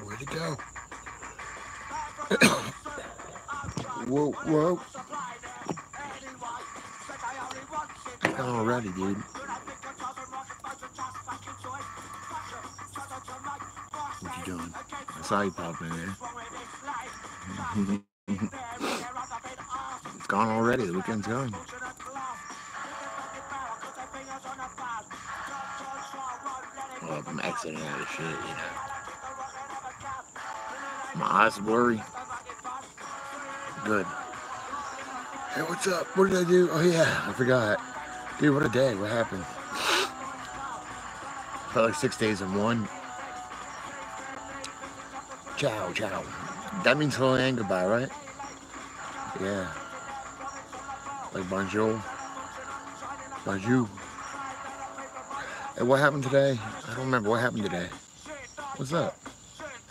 Where'd it go? Whoa, whoa. It's gone already, dude. What you doing? I saw you pop in there. It's gone already. The weekend's gone. Well, I'm exiting out of shit, you know. My eyes blurry. Good. Hey, what's up? What did I do? Oh, yeah, I forgot. Dude, what a day. What happened? Felt like 6 days in one. Ciao, ciao. That means hello and goodbye, right? Yeah. Like bonjour. Bonjour. Hey, what happened today? I don't remember what happened today. What's up?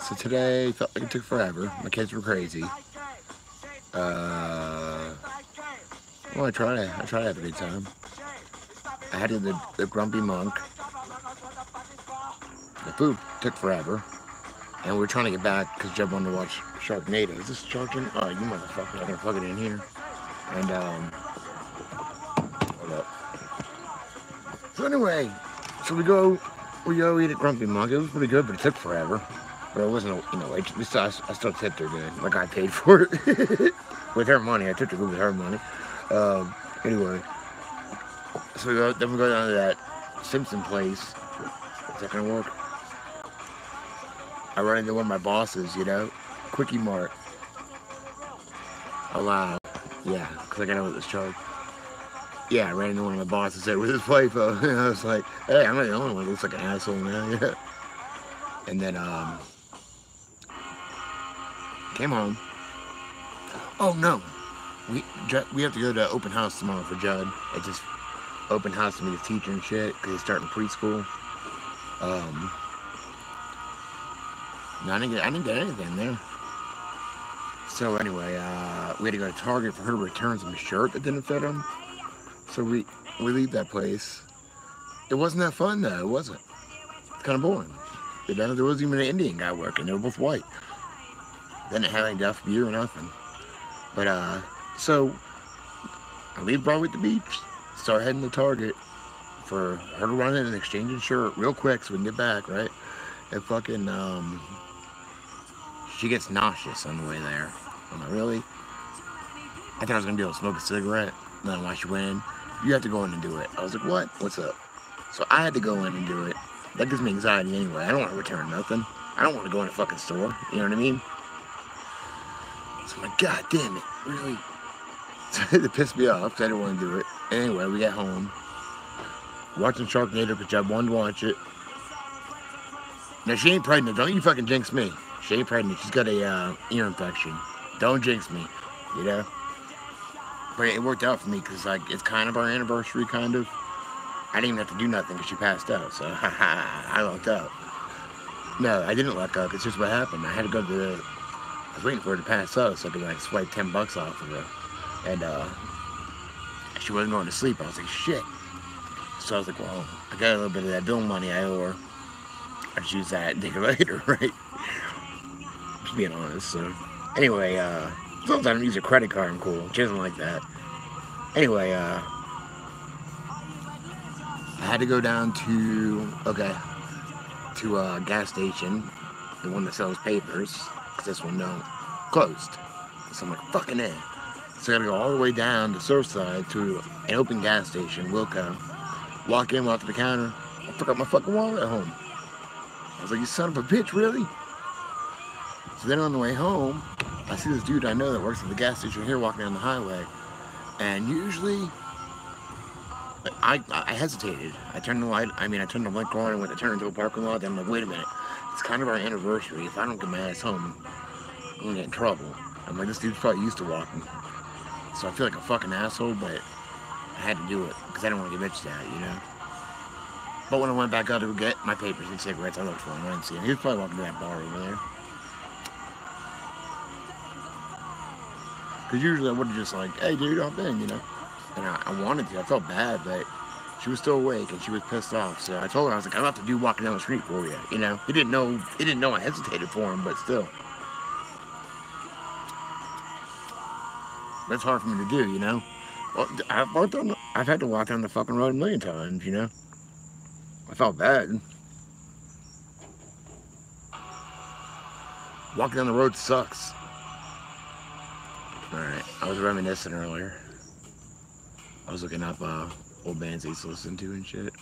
So today felt like it took forever. My kids were crazy. Well, I tried to have a good time. I had the grumpy monk. The food took forever. And we were trying to get back because Jeb wanted to watch Sharknado. Is this charging? Oh, you motherfucker. I'm going to plug it in here. And, hold up. So anyway, so we go eat at Grumpy Monk. It was pretty good, but it took forever. But it wasn't, I still tipped her good. Like I paid for it. With her money. I tipped her good with her money. Anyway. So then we go down to that Simpson place. Is that going to work? I run into one of my bosses, Quickie Mart. Allow. Yeah, because I got with this charge. Yeah, I ran into one of my bosses there with his wife. And I was like, hey, I'm not the only one who looks like an asshole now. Yeah. And then, came home. Oh, no. We have to go to open house tomorrow for Judd. It's just open house to meet his teacher and shit because he's starting preschool. No, I didn't get anything there. So anyway, we had to go to Target for her to return some shirt that didn't fit him. So we leave that place. It wasn't that fun though, was it? It's kind of boring. There wasn't even an Indian guy working. They were both white. They didn't have any Duff beer or nothing. But so I leave Broadway at the beach. Start heading to Target for her to run in and exchange a shirt real quick so we can get back, right? And fucking she gets nauseous on the way there. I'm like, really? I thought I was gonna be able to smoke a cigarette. Then why she went in, you have to go in and do it. I was like, what? What's up? So I had to go in and do it. That gives me anxiety anyway. I don't want to return nothing. I don't want to go in a fucking store. You know what I mean? So I'm like, God damn it, really? So it pissed me off because I didn't want to do it. Anyway, we got home. Watching Sharknado because I wanted to watch it. Now, she ain't pregnant. Don't you fucking jinx me. She ain't pregnant. She's got a ear infection. Don't jinx me, But it worked out for me because, it's kind of our anniversary, kind of. I didn't even have to do nothing because she passed out, so I lucked out. No, I didn't luck out. It's just what happened. I had to go to the... I was waiting for her to pass out so I could, swipe $10 off of her. And, she wasn't going to sleep. I was like, shit. So I was like, well, I got a little bit of that bill money I owe her. I just use that and take her later, right? Just being honest, so... Anyway, as long as I don't use a credit card, I'm cool. She doesn't like that. Anyway, I had to go down to a gas station, the one that sells papers, because this one don't, closed. So I'm like, fucking A. So I gotta go all the way down to Surfside to an open gas station, Wilco. Walk to the counter. I forgot my fucking wallet at home. I was like, you son of a bitch, really? So then on the way home, I see this dude I know that works at the gas station here walking down the highway. And usually, I hesitated. I turned the light on and went to turn into a parking lot. Then I'm like, wait a minute. It's kind of our anniversary. If I don't get my ass home, I'm going to get in trouble. I'm like, this dude's probably used to walking. So I feel like a fucking asshole, but I had to do it because I didn't want to get bitched at, But when I went back out to get my papers and cigarettes, I looked for him. I didn't see him. He was probably walking to that bar over there. Because usually I would have just hey dude, hop in, And I wanted to. I felt bad, but She was still awake and she was pissed off. So I told her, I was like, I'm about to do walking down the street for you. You know, he didn't know I hesitated for him, but still. That's hard for me to do, you know. Well, I've had to walk down the fucking road a million times, you know. I felt bad. Walking down the road sucks. Alright, I was reminiscing earlier. I was looking up old bands I used to listen to and shit.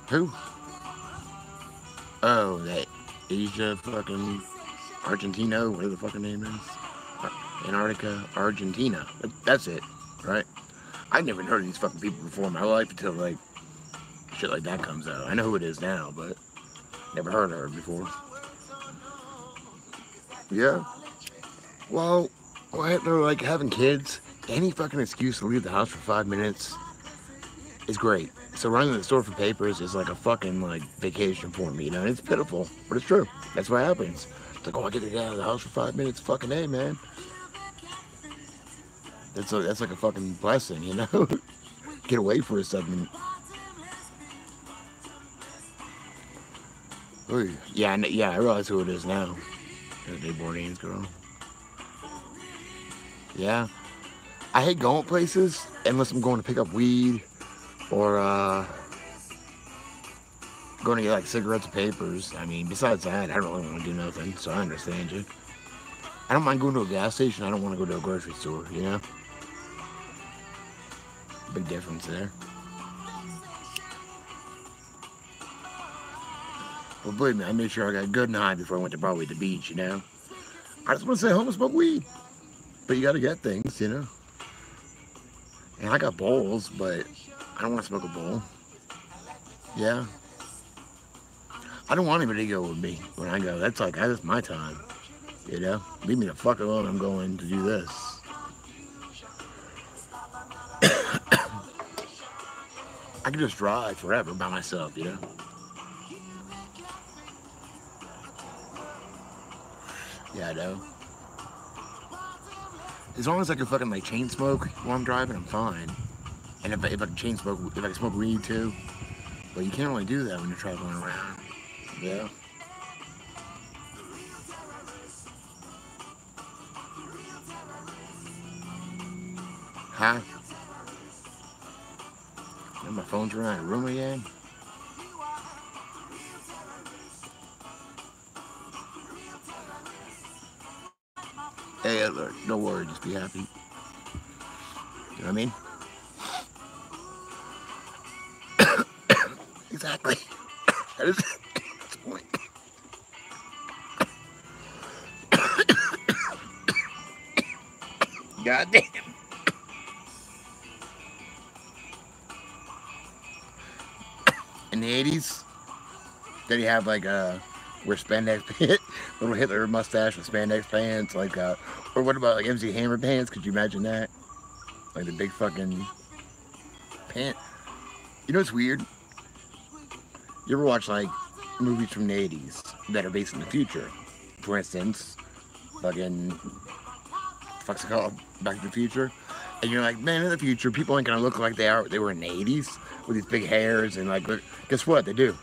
Who? Oh, that Asia fucking Argentina, whatever the fucking name is. Antarctica, Argentina. That's it, right? I've never heard of these fucking people before in my life until like shit like that comes out. I know who it is now, but never heard of her before. Yeah. Well, they're like having kids. Any fucking excuse to leave the house for 5 minutes is great. So running to the store for papers is like a fucking like vacation for me, you know. It's pitiful, but it's true. That's what happens. It's like, oh, I get to get out of the house for 5 minutes. Fucking A, man. That's like a fucking blessing, you know. Get away for a second. Ooh, yeah, I realize who it is now. The Bourdain's girl. Yeah. I hate going places unless I'm going to pick up weed or going to get like cigarettes or papers. I mean, besides that, I don't really want to do nothing, so I understand you. I don't mind going to a gas station. I don't want to go to a grocery store, you know? Big difference there. Well, believe me, I made sure I got good and high before I went to Broadway at the beach, you know? I just want to stay home and smoke weed. But you got to get things, you know? And I got bowls, but I don't want to smoke a bowl. Yeah. I don't want anybody to go with me when I go. That's my time, you know? Leave me the fuck alone. I'm going to do this. I can just drive forever by myself, you know? Yeah, I know. As long as I can fucking like chain smoke while I'm driving, I'm fine. And if I can chain smoke, if I can smoke weed too. But you can't really do that when you're traveling around. Yeah. Huh? And my phone's around the room again. Hey, look, don't worry, just be happy. You know what I mean? Exactly. That is the point. God damn. In the 80s, did he have like wear spandex pants, little Hitler mustache with spandex pants, like or what about like MC Hammer pants? Could you imagine that? Like the big fucking pant. You know what's weird? You ever watch like movies from the 80s that are based in the future? For instance, fucking fuck's it called? Back to the Future. And you're like, man, in the future, people ain't gonna look like they were in the 80s with these big hairs and like, guess what? They do.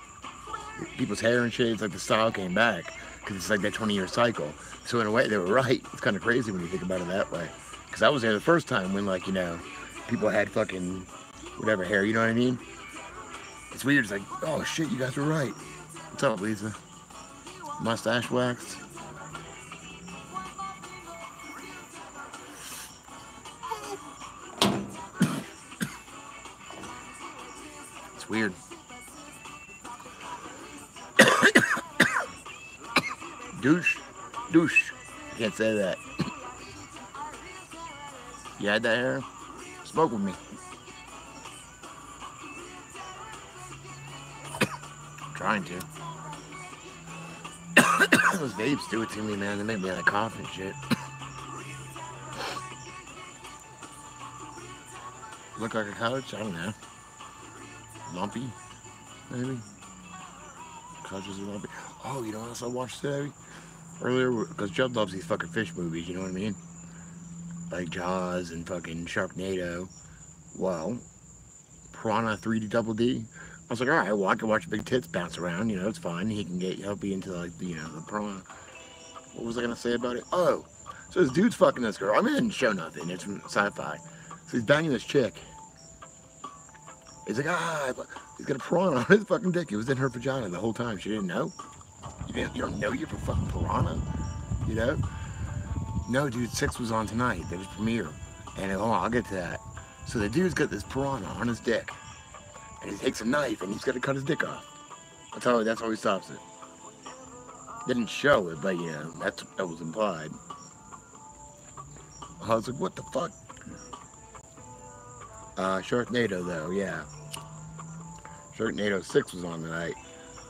People's hair and shit, it's like the style came back because it's like that 20-year cycle. So in a way, they were right. It's kind of crazy when you think about it that way. Because I was there the first time when, like, you know, people had fucking whatever hair, you know what I mean? It's weird. It's like, oh shit, you guys were right. What's up, Lisa? Mustache wax. It's weird. Douche. I can't say that. You had that hair? Smoke with me. I'm trying to. Those vapes do it to me, man. They make me like cough and shit. Look like a couch? I don't know. Lumpy? Maybe? Couches are lumpy. Oh, you know what else I watched today? Earlier, because Judd loves these fucking fish movies, you know what I mean? like Jaws and fucking Sharknado. Well, Piranha 3D Double D. I was like, all right, well, I can watch big tits bounce around. You know, it's fine. He can help you into like the the piranha. What was I gonna say about it? Oh, so this dude's fucking this girl. I mean, it didn't show nothing. It's from sci-fi. So he's banging this chick. He's like, he's got a piranha on his fucking dick. It was in her vagina the whole time. She didn't know. You don't know you're a fucking piranha. You know? No, dude, 6 was on tonight. That was premiere. And hold on, I'll get to that. So the dude's got this piranha on his dick. And he takes a knife and he's got to cut his dick off. That's how he stops it. Didn't show it, but yeah, that was implied. I was like, what the fuck? Sharknado though, yeah. Sharknado 6 was on tonight.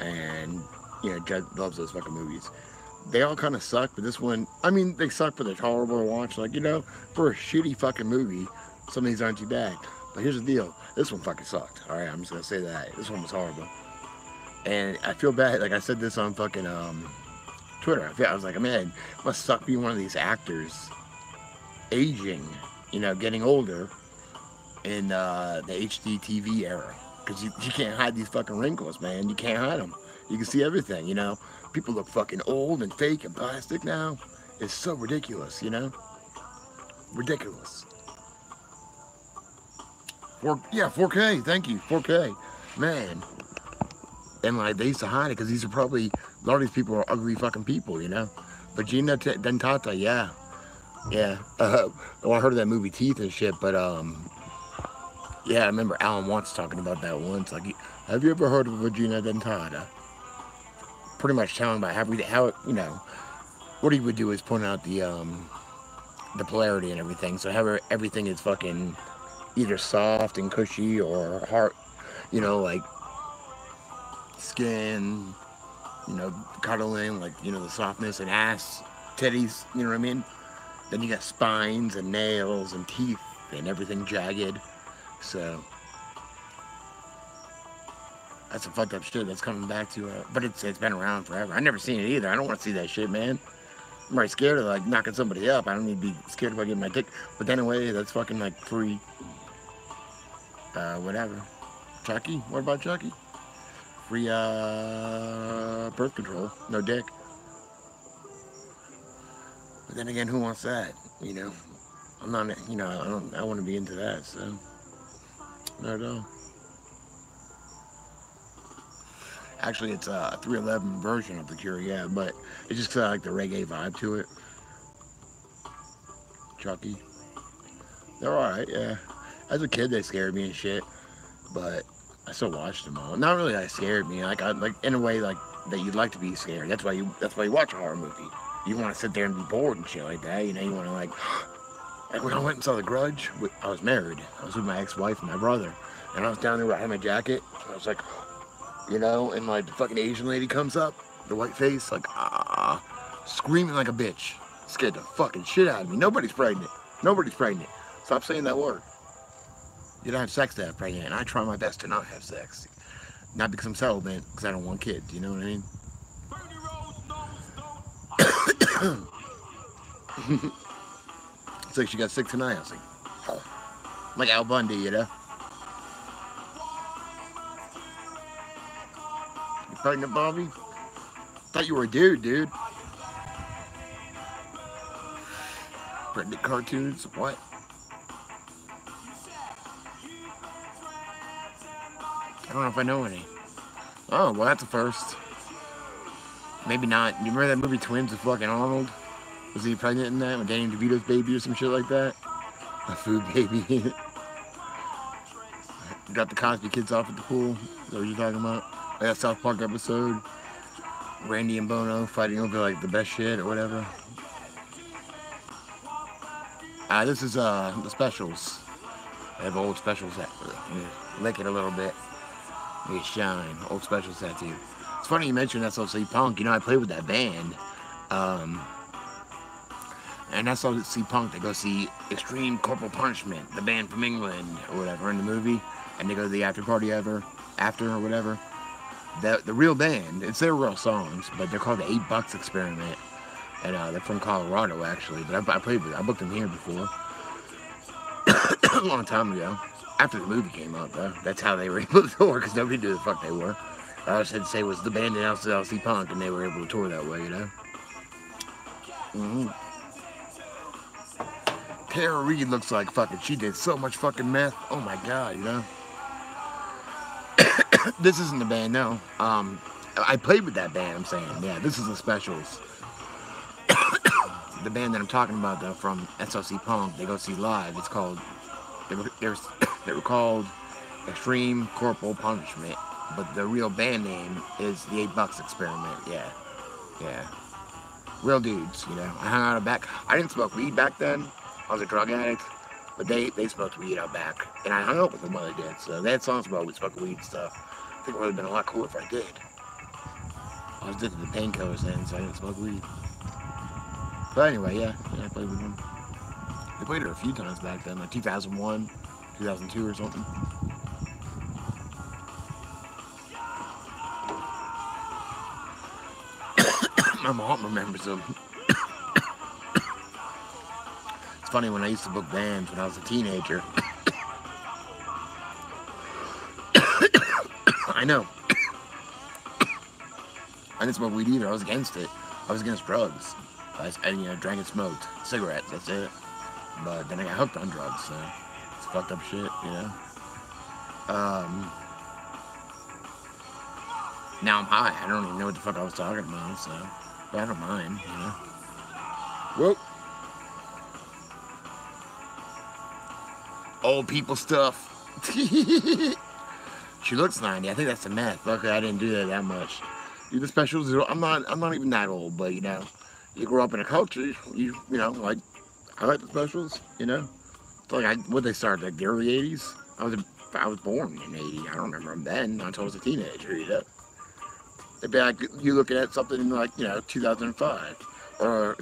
And, you know, Jed loves those fucking movies. They all kind of suck, but this one, I mean, they suck, but they're tolerable to watch. Like, you know, for a shitty fucking movie, some of these aren't too bad. But here's the deal. This one fucking sucked. Alright, I'm just gonna say that. This one was horrible. And I feel bad. Like, I said this on fucking, Twitter. I was like, man, it must suck being one of these actors aging, you know, getting older in the HD TV era. Because you can't hide these fucking wrinkles, man. You can't hide them. You can see everything, you know. People look fucking old and fake and plastic now. It's so ridiculous, you know. Ridiculous. 4K. Thank you. 4K. Man. And like, they used to hide it because these are probably, a lot of these people are ugly fucking people, you know. Vagina dentata, yeah. Yeah. Well, I heard of that movie Teeth and shit, but, yeah, I remember Alan Watts talking about that once. Like, have you ever heard of vagina dentata? Pretty much telling about how you know, what he would do is point out the polarity and everything. So how everything is fucking either soft and cushy or hard, you know, like skin, you know, cuddling, like, you know, the softness and ass, titties, you know what I mean? Then you got spines and nails and teeth and everything jagged. So that's some fucked up shit that's coming back to but it's been around forever. I never seen it either. I don't want to see that shit, man. I'm already scared of like knocking somebody up. I don't need to be scared about getting my dick. But anyway, that's fucking like free. Whatever. Chucky? What about Chucky? Free birth control. No dick. But then again, who wants that? You know? I'm not, you know, I want to be into that, so. Not at all. Actually, it's a 311 version of The Cure, yeah, but it's just like the reggae vibe to it. Chucky. They're alright, yeah. As a kid, they scared me and shit, but I still watched them all. Not really that scared me, like in a way like that you'd like to be scared. That's why you watch a horror movie. You want to sit there and be bored and shit like that, you know. You want to like when I went and saw The Grudge, I was married. I was with my ex-wife and my brother, and I was down there where I had my jacket. I was like, you know, and like the fucking Asian lady comes up, the white face, like, screaming like a bitch. Scared the fucking shit out of me. Nobody's pregnant. Nobody's pregnant. Stop saying that word. You don't have sex to have pregnant, and I try my best to not have sex. Not because I'm celibate, because I don't want kids, you know what I mean? It's like she got sick tonight. I was like, oh. Like Al Bundy, you know? You pregnant, Bobby? Thought you were a dude. Pregnant cartoons? What? I don't know if I know any. Oh, well, that's a first. Maybe not. You remember that movie Twins with fucking Arnold? Was he pregnant in that? With Danny DeVito's baby or some shit like that? A food baby. Got the Cosby kids off at the pool. Is that what you're talking about? Like that South Park episode. Randy and Bono fighting over like the best shit or whatever. This is the specials. I have old specials that lick it a little bit. Make it shine. Old specials tattoo. It's funny you mentioned SLC Punk. You know, I played with that band. And SLC Punk, they go see Extreme Corporal Punishment, the band from England or whatever, in the movie. And they go to the after party after or whatever. The real band, it's their real songs, but they're called the $8 Experiment. And they're from Colorado, actually. But I booked them here before. a long time ago. After the movie came out, though. That's how they were able to tour, because nobody knew who the fuck they were. All I had to say was the band announced LC Punk, and they were able to tour that way, you know? Tara Reid looks like fucking, she did so much fucking meth. Oh my god, you know? This isn't the band, no. I played with that band, I'm saying. Yeah, this is the Specials. The band that I'm talking about, though, from SLC Punk, they go see live. It's called, they were called Extreme Corporal Punishment, but the real band name is the $8 Experiment. Yeah, yeah, real dudes, you know. I hung out back. I didn't smoke weed back then. I was a drug addict, but they smoked weed out back, and I hung out with them while they did. So they had songs about we smoked weed and stuff. I think it would have been a lot cooler if I did. I was addicted to painkillers then, so I didn't smoke weed. But anyway, yeah, I played with them. They played it a few times back then, like 2001, 2002 or something. My mom remembers them. It's funny, when I used to book bands when I was a teenager. I know. I didn't smoke weed either. I was against it. I was against drugs. I you know, drank and smoked cigarettes, that's it. But then I got hooked on drugs, so it's fucked up shit, you know. Now I'm high. I don't even know what the fuck I was talking about, so but I don't mind, you know. Whoop. Old people stuff. She looks 90. I think that's the meth. Luckily, I didn't do that much. The Specials. I'm not even that old, but you know. You grew up in a culture, you know, like, I like the Specials, you know. It's like, what they started, like the early 80s? I was born in 80, I don't remember them then, until I was a teenager, you know. It'd be like, you looking at something like, you know, 2005. Or,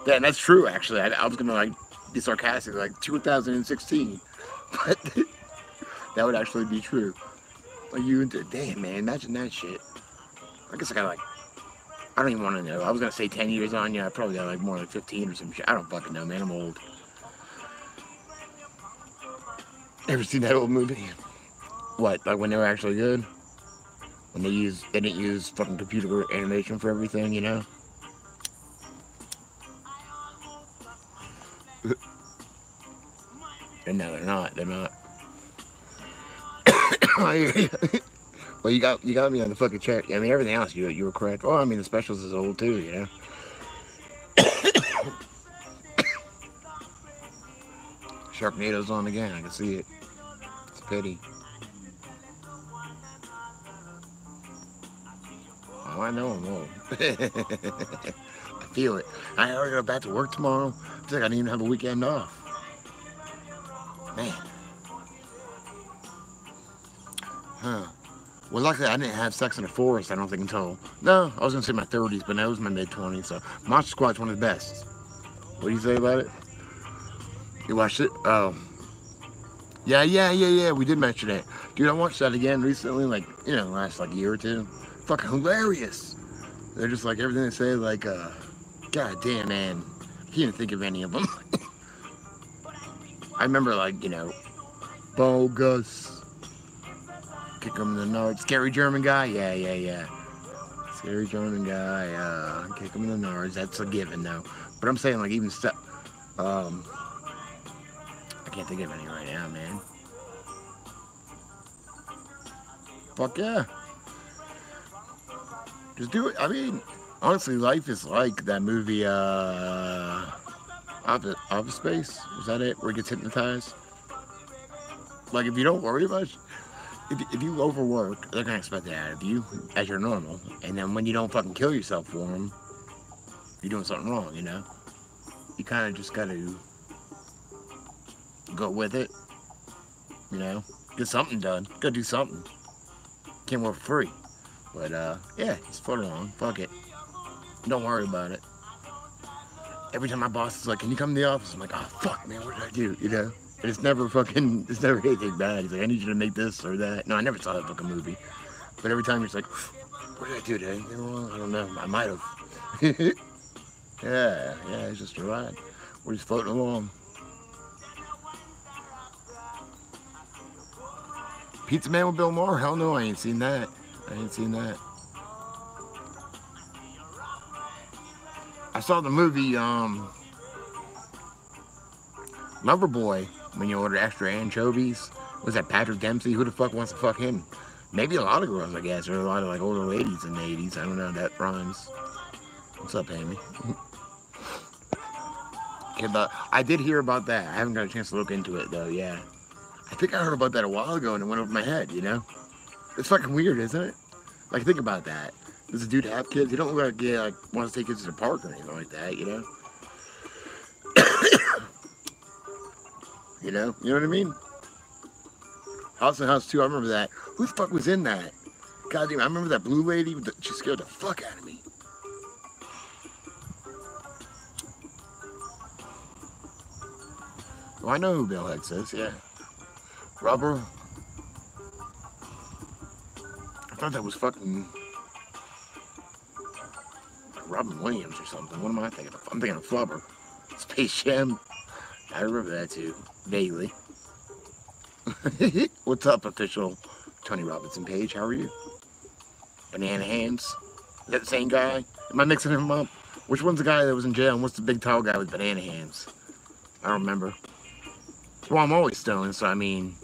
yeah, and that's true, actually. I was gonna, like, be sarcastic, like, 2016. But, that would actually be true. Like, damn, man, imagine that shit. I guess I got, like, I don't even want to know. I was going to say 10 years on you. I probably got like more like 15 or some shit. I don't fucking know, man. I'm old. Ever seen that old movie? What? Like when they were actually good? When they didn't use fucking computer animation for everything, you know? And no, they're not. They're not. Well, you got me on the fucking check. I mean, everything else you were correct. Oh, I mean, the Specials is old too, you know. Sharknado's on again. I can see it. It's a pity. Oh, I know I'm old. I feel it. I already go back to work tomorrow. I feel like I didn't even have a weekend off. Man. Huh. Well, luckily, I didn't have sex in the forest, I don't think, until... No, I was going to say my 30s, but no, it was my mid-20s, so... Monster Squad's one of the best. What do you say about it? You watched it? Oh. Yeah, we did mention it. Dude, I watched that again recently, like, you know, last, like, year or two. Fucking hilarious. They're just, like, everything they say, like, God damn, man. Can't think of any of them. I remember, like, you know, bogus... Kick him in the nards. Scary German guy? Yeah. Scary German guy, kick him in the nards. That's a given, though. But I'm saying, like, even stuff. I can't think of any right now, man. Fuck yeah. Just do it. I mean, honestly, life is like that movie, Office Space. Is that it? Where he gets hypnotized? Like, if you don't worry about it, if you overwork, they're gonna expect that out of you as you're normal. And then when you don't fucking kill yourself for them, you're doing something wrong, you know? You kind of just gotta go with it, you know? Get something done. Gotta do something. Can't work for free. But, yeah, just float along. Fuck it. Don't worry about it. Every time my boss is like, can you come to the office? I'm like, oh, fuck, man, what did I do, you know? And it's never anything bad. He's like, I need you to make this or that. No, I never saw that fucking movie. But every time he's like, what did I do today? You know, I don't know. I might have. Yeah, it's just a ride. We're just floating along. Pizza Man with Bill Maher? Hell no, I ain't seen that. I ain't seen that. I saw the movie, Loverboy, when you order extra anchovies. Was that Patrick Dempsey? Who the fuck wants to fuck him? Maybe a lot of girls, I guess, or a lot of like older ladies in the 80s. I don't know, that rhymes. What's up, Amy? Okay, but I did hear about that. I haven't got a chance to look into it, though, yeah. I think I heard about that a while ago, and it went over my head, you know? It's fucking weird, isn't it? Like, think about that. Does a dude have kids? You don't look like, yeah, like, want to take kids to the park or anything like that, you know? You know what I mean? House and House 2, I remember that. Who the fuck was in that? God damn, I remember that blue lady. She scared the fuck out of me. Oh, I know who Bill Hicks is, yeah. Rubber. I thought that was fucking Robin Williams or something. What am I thinking of? I'm thinking of Flubber. Space Jam. I remember that too. Vaguely. What's up, official Tony Robinson page? How are you? Banana Hands. Is that the same guy? Am I mixing him up? Which one's the guy that was in jail and what's the big tall guy with banana hands? I don't remember. Well, I'm always stoned, so I mean...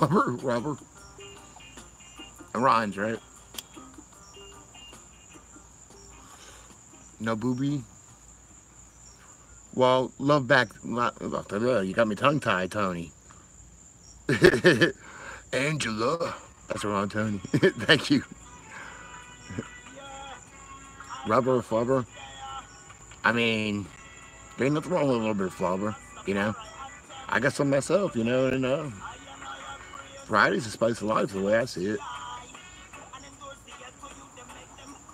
Rubber. It rhymes, right? No booby. Well, love back. You got me tongue-tied, Tony. Angela. That's wrong, Tony. Thank you. Rubber, flubber. I mean, there ain't nothing wrong with a little bit of flubber, you know? I got some myself, you know, and variety's the spice of life, the way I see it.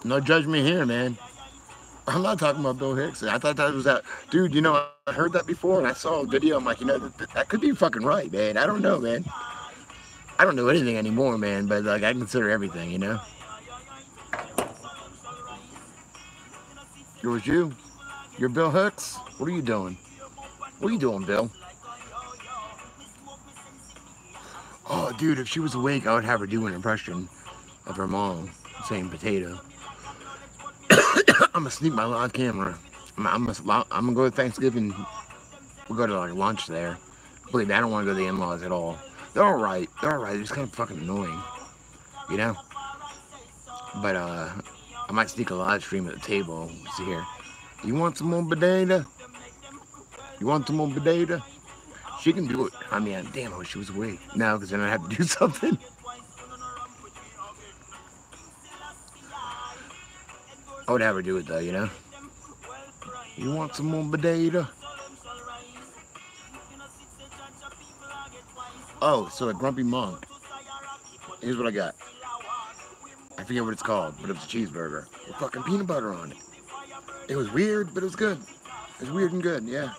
No judgment here, man. I'm not talking about Bill Hicks. I thought that was that. Dude, you know, I heard that before, and I saw a video. I'm like, you know, that could be fucking right, man. I don't know, man. I don't know anything anymore, man, but, like, I consider everything, you know? It was you? You're Bill Hicks? What are you doing? What are you doing, Bill? Oh, dude, if she was awake, I would have her do an impression of her mom saying potato. I'm gonna sneak my live camera. I'm gonna go to Thanksgiving. We'll go to like lunch there. Believe me, I don't want to go to the in-laws at all. They're all right. They're all right. They're just kind of fucking annoying, you know. But I might sneak a live stream at the table. See here. You want some more potato? You want some more potato? She can do it. I mean, damn, I wish she was awake. No, because then I'd have to do something. I would have her do it though, you know? You want some more potato? Oh, so a grumpy monk. Here's what I got. I forget what it's called, but it was a cheeseburger with fucking peanut butter on it. It was weird, but it was good. It was weird and good, yeah.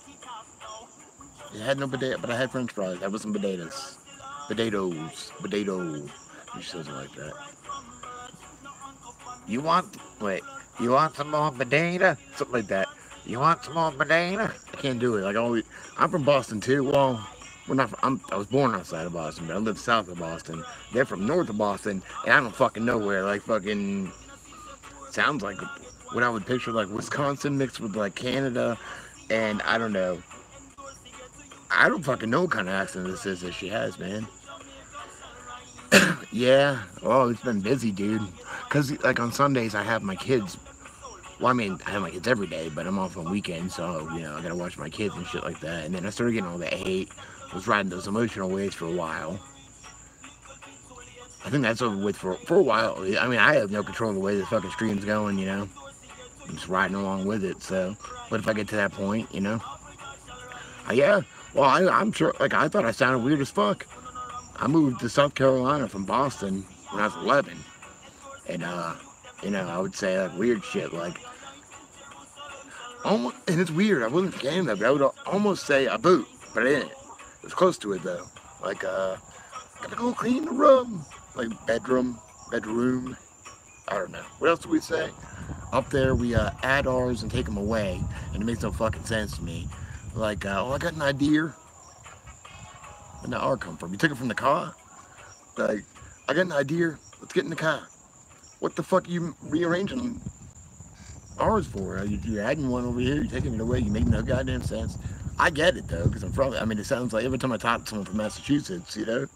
It had no potato, but I had french fries. That was some potatoes. Potatoes. Potato. She says it like that. You want some more potato? Something like that. You want some more potato? I can't do it. Like always, I'm from Boston too. Well, we're not. I was born outside of Boston, but I live south of Boston. They're from north of Boston, and I don't fucking know where. Like fucking sounds like what I would picture, like Wisconsin mixed with like Canada, and I don't know. I don't fucking know what kind of accent this is that she has, man. Yeah. Oh, it's been busy, dude. Cause like on Sundays I have my kids. Well, I mean, I have my kids every day, but I'm off on weekends, so, you know, I gotta watch my kids and shit like that. And then I started getting all that hate. I was riding those emotional waves for a while. I think that's over with for a while. I mean, I have no control of the way the fucking stream's going, you know. I'm just riding along with it, so. But if I get to that point, you know. Yeah, well, I'm sure, like, I thought I sounded weird as fuck. I moved to South Carolina from Boston when I was 11. And, you know, I would say, like, weird shit, like, almost, and it's weird, I wasn't getting that, but I would almost say a boot, but I didn't. It was close to it, though. Like, gotta go clean the room. Like, bedroom, I don't know. What else do we say? Up there, we add ours and take them away, and it makes no fucking sense to me. Like, oh, I got an idea. Where'd that R come from? You took it from the car? Like, I got an idea. Let's get in the car. What the fuck are you rearranging R's for? You're adding one over here. You're taking it away. You make no goddamn sense. I get it, though, because I'm from... I mean, it sounds like every time I talk to someone from Massachusetts, you know?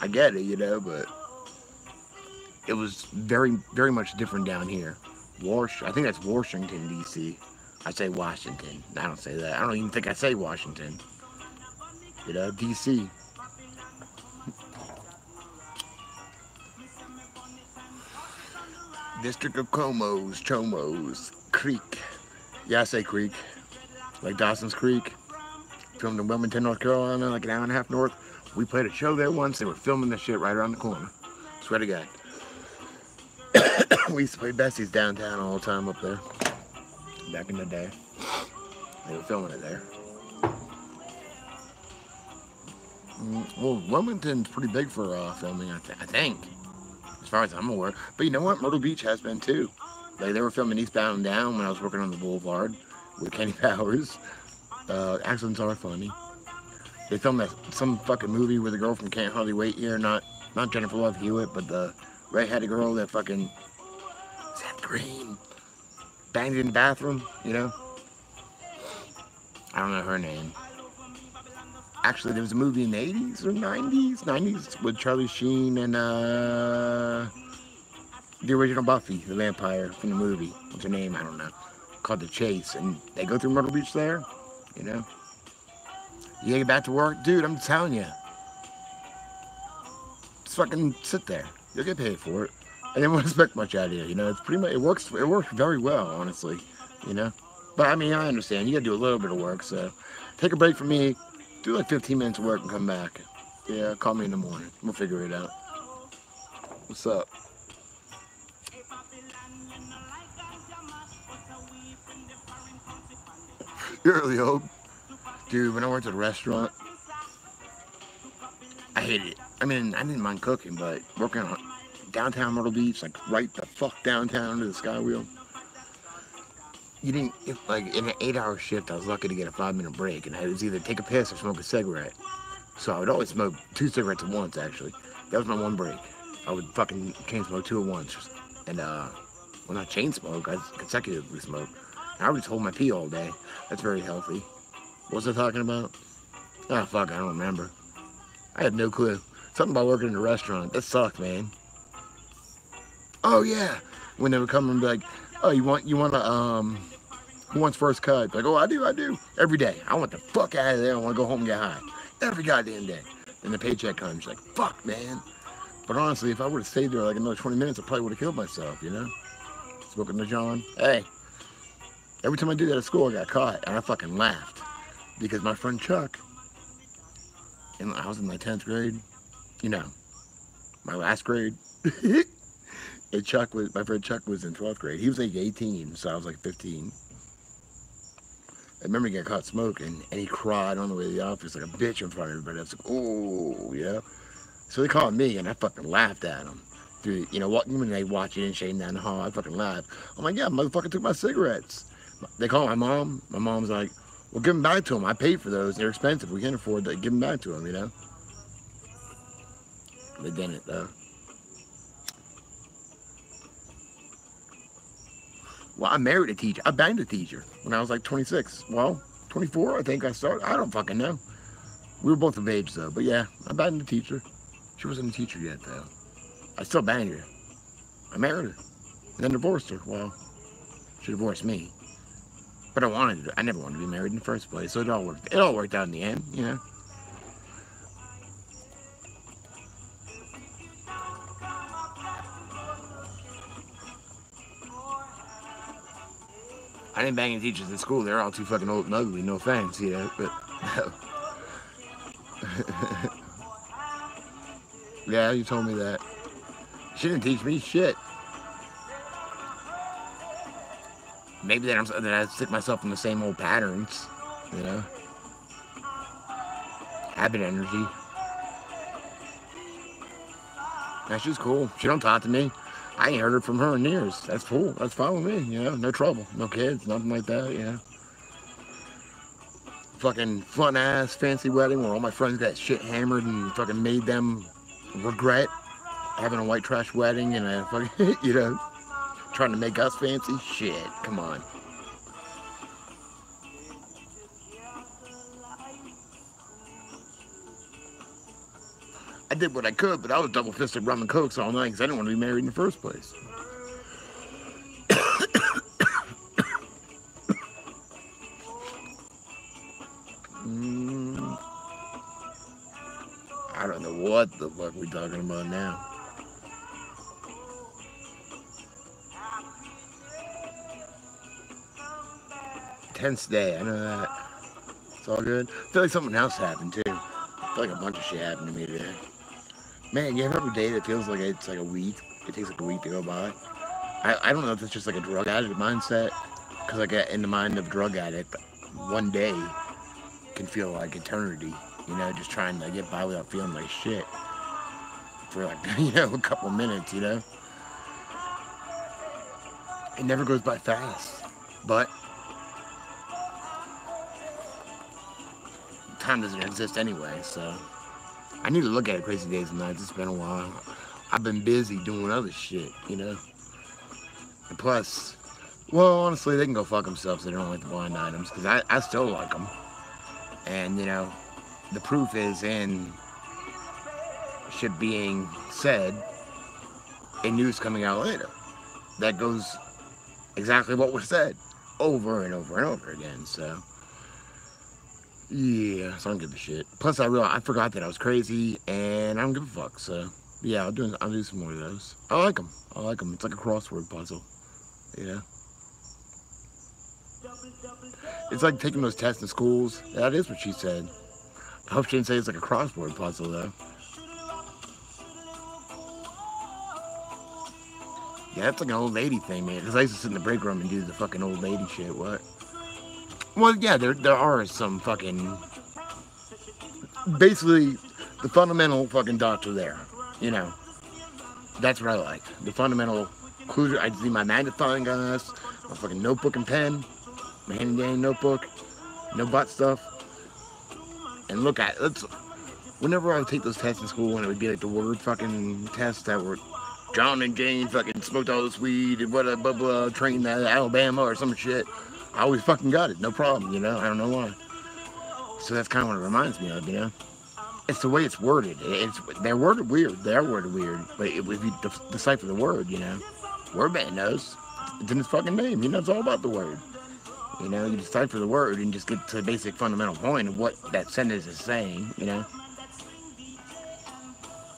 I get it, you know, but... It was very, very much different down here. I think that's Washington, D.C. I say Washington. I don't say that. I don't even think I say Washington. You know, D.C. District of Chomos, Creek. Yeah, I say Creek. Like Dawson's Creek. Filmed in Wilmington, North Carolina, like an hour and a half north. We played a show there once. They were filming this shit right around the corner. Swear to God. We used to play Bessie's downtown all the time up there. Back in the day. They were filming it there. Well, Wilmington's pretty big for filming, I think. As far as I'm aware. But you know what? Myrtle Beach has been too. Like, they were filming Eastbound and Down when I was working on the Boulevard with Kenny Powers. Accidents are funny. They filmed some fucking movie with a girl from Can't Hardly Wait here. Not Jennifer Love Hewitt, but the red-headed girl that fucking... Seth Green. Banged in the bathroom, you know? I don't know her name. Actually, there was a movie in the 80s or 90s? 90s with Charlie Sheen and the original Buffy, the vampire from the movie. What's her name? I don't know. Called The Chase. And they go through Myrtle Beach there, you know? You get back to work? Dude, I'm telling you. Just fucking sit there. You'll get paid for it. I didn't expect much out of you, you know? It's pretty much, it works very well, honestly, you know? But, I mean, I understand. You gotta do a little bit of work, so take a break from me. Do like 15 minutes of work and come back. Yeah, call me in the morning. We'll figure it out. What's up? You're early, Hope. Dude, when I worked at a restaurant, I hated it. I mean, I didn't mind cooking, but working on downtown Myrtle Beach, like right the fuck downtown under the Skywheel. You didn't, like, in an 8-hour shift, I was lucky to get a 5-minute break, and I was either take a piss or smoke a cigarette. So I would always smoke 2 cigarettes at once, actually. That was my one break. I would fucking chain smoke 2 at once. And, well, not chain smoke, I consecutively smoke. And I would just hold my pee all day. That's very healthy. What was I talking about? Ah, fuck, I don't remember. I have no clue. Something about working in a restaurant. That sucked, man. Oh, yeah. When they would come and be like, oh, you want to, who wants first cut? Like, oh, I do. Every day. I want the fuck out of there. I want to go home and get high. Every goddamn day. And the paycheck comes. Like, fuck, man. But honestly, if I would have stayed there like another 20 minutes, I probably would have killed myself, you know? Spoken to John. Hey. Every time I do that at school, I got caught. And I fucking laughed. Because my friend Chuck, and I was in my 10th grade, you know, my last grade. And my friend Chuck was in 12th grade. He was like 18, so I was like 15. I remember he got caught smoking, and he cried on the way to the office like a bitch in front of everybody. I was like, oh, you know? So they called me, and I fucking laughed at him. Through, you know, when they watch it and shame down the hall, I fucking laughed. Oh my God, motherfucker took my cigarettes. They called my mom. My mom's like, well, give them back to him. I paid for those. They're expensive. We can't afford to give them back to him, you know? They didn't, though. Well, I married a teacher. I banged a teacher when I was like 26. Well, 24, I think I started. I don't fucking know. We were both of age, though. But yeah, I banged a teacher. She wasn't a teacher yet, though. I still banged her. I married her. And then divorced her. Well, she divorced me. But I never wanted to be married in the first place. So it all worked out in the end, you know. I didn't bang any teachers at school. They're all too fucking old and ugly. No offense, you know. But no. Yeah, you told me that. She didn't teach me shit. Maybe that I stick myself in the same old patterns, you know. Habit energy. That's just cool. She don't talk to me. I ain't heard it from her in years. That's cool. That's fine with me, you know. No trouble. No kids. Nothing like that, you know. fucking fun ass fancy wedding where all my friends got shit hammered and fucking made them regret having a white trash wedding and a fucking, you know, trying to make us fancy? Shit, come on. I did what I could, but I was double-fisted rum and cokes all night because I didn't want to be married in the first place. I don't know what the fuck we're talking about now. Tense day, I know that. It's all good. I feel like something else happened too. I feel like a bunch of shit happened to me today. Man, you ever have a day that feels like it's like a week? It takes like a week to go by. I don't know if it's just like a drug addict mindset. Because I get in the mind of a drug addict, one day can feel like eternity. You know, just trying to get by without feeling like shit. For like, you know, a couple minutes, you know? It never goes by fast. But time doesn't exist anyway, so I need to look at it crazy days and nights. It's been a while. I've been busy doing other shit, you know? And plus, well, honestly, they can go fuck themselves if they don't like the blind items, because I still like them. And, you know, the proof is in shit being said in news coming out later. That goes exactly what was said over and over and over again, so yeah, so I don't give a shit. Plus, I forgot that I was crazy, and I don't give a fuck. So, yeah, I'll do some more of those. I like them. I like them. It's like a crossword puzzle, you know. It's like taking those tests in schools. That is what she said. I hope she didn't say it's like a crossword puzzle, though. Yeah, that's like an old lady thing, man. Because I used to sit in the break room and do the fucking old lady shit. What? Well, yeah, there are some fucking, basically, the fundamental fucking dots are there, you know. That's what I like. The fundamental clues. I see my magnifying glass, my fucking notebook and pen, my handy-dandy notebook, no butt stuff, and look at it. Whenever I would take those tests in school, and it would be like the word fucking tests that were John and Jane fucking smoked all this weed and what blah blah trained at Alabama or some shit. I always fucking got it, no problem, you know. I don't know why. So that's kind of what it reminds me of, you know. It's the way it's worded. They're worded weird. They are worded weird. But if you decipher the word, you know, Wordman knows. It's in his fucking name. You know, it's all about the word. You know, you decipher the word and just get to the basic fundamental point of what that sentence is saying, you know.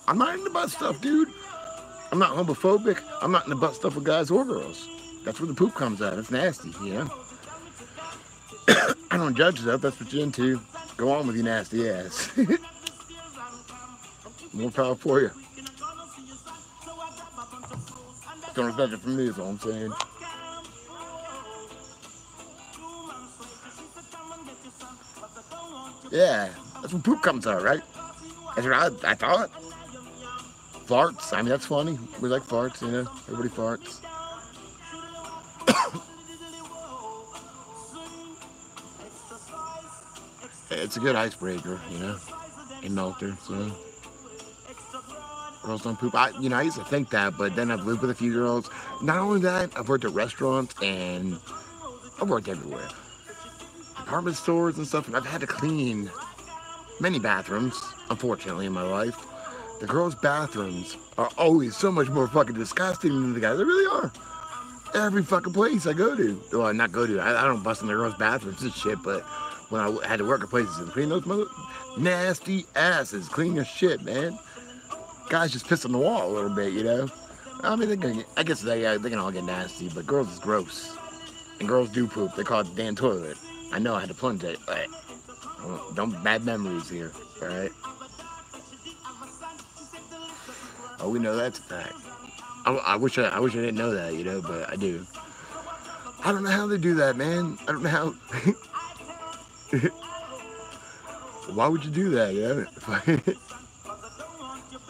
I'm not into butt stuff, dude. I'm not homophobic. I'm not into butt stuff with guys or girls. That's where the poop comes out. It's nasty, you know. I don't judge that. That's what you're into. Go on with your nasty ass. More power for you. Don't expect it from me, is all I'm saying. Yeah, that's when poop comes out, right? That's what I thought. Farts. I mean, that's funny. We like farts, you know. Everybody farts. It's a good icebreaker, you know, a melter, so girls don't poop. I used to think that, but then I've lived with a few girls. Not only that, I've worked at restaurants and I've worked everywhere. Department stores and stuff, and I've had to clean many bathrooms, unfortunately, in my life. The girls' bathrooms are always so much more fucking disgusting than the guys. They really are. Every fucking place I go to. Well, not go to. I don't bust in the girls' bathrooms and shit, but when I had to work at places and clean those nasty asses, clean your shit, man. Guys just piss on the wall a little bit, you know. I mean, I guess they can all get nasty, but girls is gross, and girls do poop. They call it the damn toilet. I know I had to plunge it. Don't bad memories here, all right? Oh, we know that's a fact. I wish I didn't know that, you know, but I do. I don't know how they do that, man. I don't know how. Why would you do that, yeah?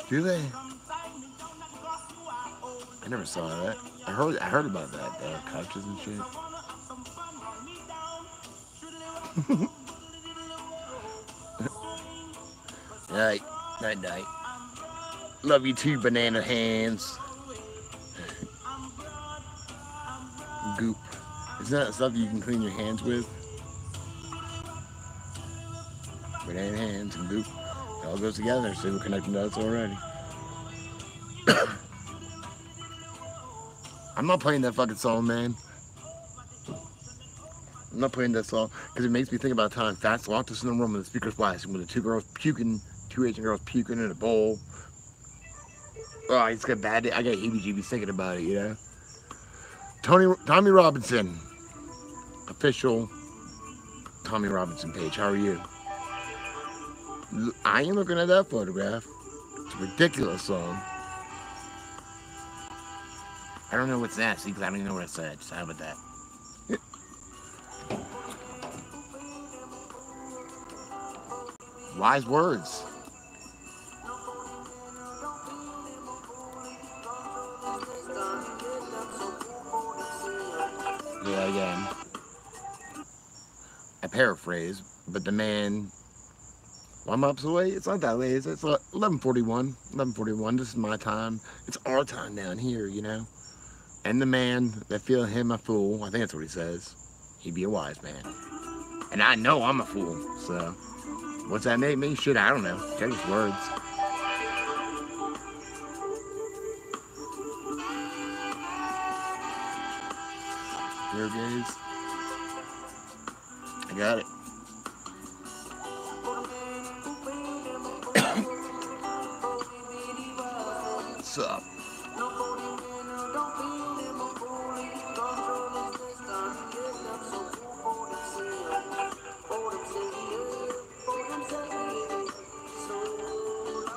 Do they? I never saw that. I heard about that, couches and shit. Night. Night, night. Love you too, banana hands. Goop. Isn't that stuff you can clean your hands with? Banana hands and goop. It all goes together, so we're connecting dots already. I'm not playing that fucking song, man. I'm not playing that song because it makes me think about time. Fast locked us in the room with the speakers blasting with the two Asian girls puking in a bowl. Oh, I just got bad. I got heebie-jeebies thinking about it, you know. Tommy Robinson, official Tommy Robinson page. How are you? I ain't looking at that photograph. It's a ridiculous song. I don't know what's that, see, because I don't even know what I said. So how about that? Wise words. Yeah, again. I paraphrase, but the man. Well, I'm up so late. It's not that late. It's 11:41. 11:41. This is my time. It's our time down here, you know. And the man that feel him a fool. I think that's what he says. He be a wise man. And I know I'm a fool. So, what's that make me? Shit, I don't know. Check his words. There it is. I got it. What's up?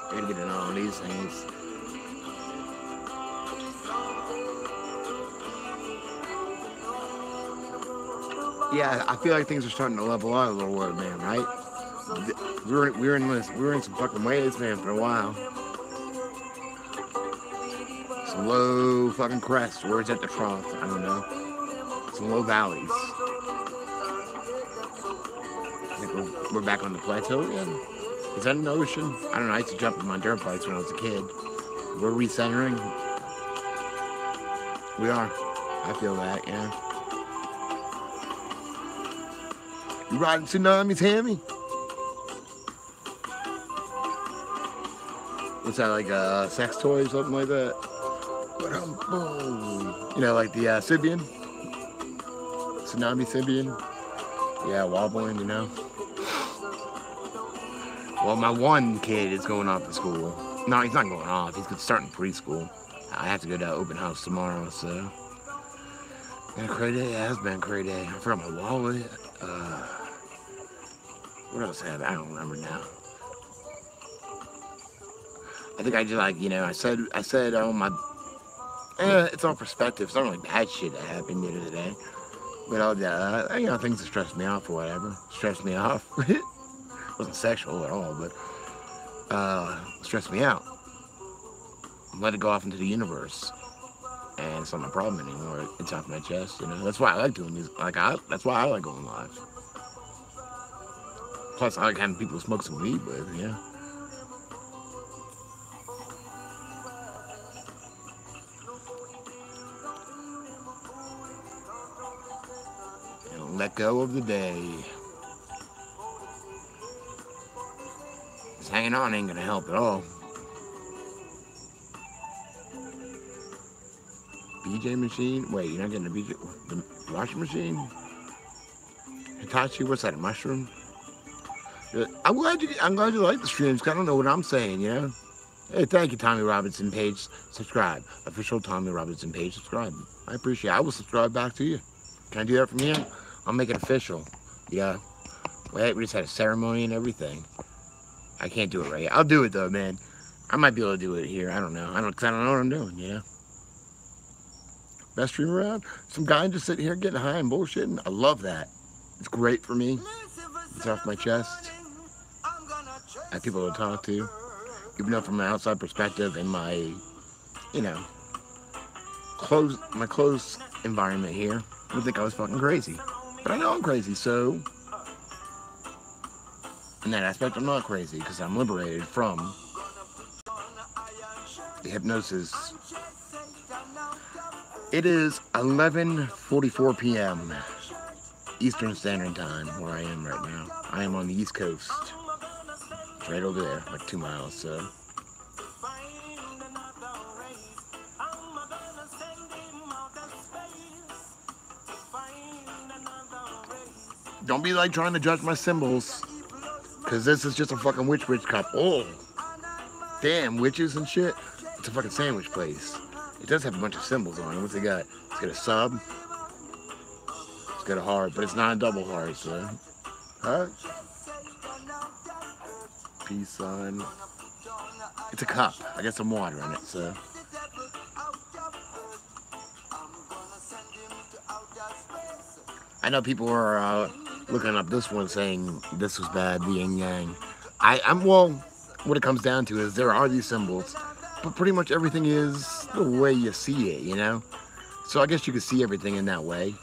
I gotta get in all these things. Yeah, I feel like things are starting to level out a little bit, man, right? We were in some fucking waves, man, for a while. Some low fucking crests. Where's at the trough? I don't know. Some low valleys. I think we're back on the plateau again. Is that an ocean? I don't know. I used to jump in my dirt bikes when I was a kid. We're recentering. We are. I feel that, yeah. You riding tsunamis, Hammy? What's that, like a sex toy or something like that? You know, like the Sibian? Tsunami Sibian? Yeah, wobbling, you know? Well, my one kid is going off to school. No, he's not going off. He's starting preschool. I have to go to open house tomorrow, so. Been a cray day? Yeah, it's been a cray day. I forgot my wallet. What else had I don't remember now. I think I just like, you know, I said, oh my, it's all perspective. It's not really bad shit that happened the end of the day. But all the, you know, things that stressed me off or whatever. Stressed me off. It wasn't sexual at all, but stressed me out. Let it go off into the universe. And it's not my problem anymore. It's off my chest, you know. That's why I like doing music. That's why I like going live. Plus, I like having people to smoke some weed with, yeah. And let go of the day. Just hanging on ain't gonna help at all. BJ machine? Wait, you're not getting a BJ? The washing machine? Hitachi, what's that, a mushroom? I'm glad you like the streams, because I don't know what I'm saying, you know? Hey, thank you, Tommy Robinson page. Subscribe. Official Tommy Robinson page. Subscribe. I appreciate it. I will subscribe back to you. Can I do that from here? I'll make it official. Yeah. Wait, we just had a ceremony and everything. I can't do it right. I'll do it, though, man. I might be able to do it here. I don't know. Because I don't know what I'm doing, you know? Best stream around? Some guy just sitting here getting high and bullshitting. I love that. It's great for me. It's off my chest. I have people to talk to. Even though from an outside perspective in my, you know, my close environment here, I would think I was fucking crazy. But I know I'm crazy, so In that aspect, I'm not crazy because I'm liberated from the hypnosis. It is 11:44 p.m. Eastern Standard Time where I am right now. I am on the East Coast. It's right over there, like 2 miles, so. Don't be like trying to judge my symbols, because this is just a fucking witch cup. Oh, damn, witches and shit. It's a fucking sandwich place. It does have a bunch of symbols on it. What's it got? It's got a sub. It's got a heart, but it's not a double heart, so. Huh? Peace sign. It's a cup. I got some water in it, so. I know people are looking up this one saying this was bad, the yin yang. Well, what it comes down to is there are these symbols, but pretty much everything is the way you see it, you know? So I guess you could see everything in that way.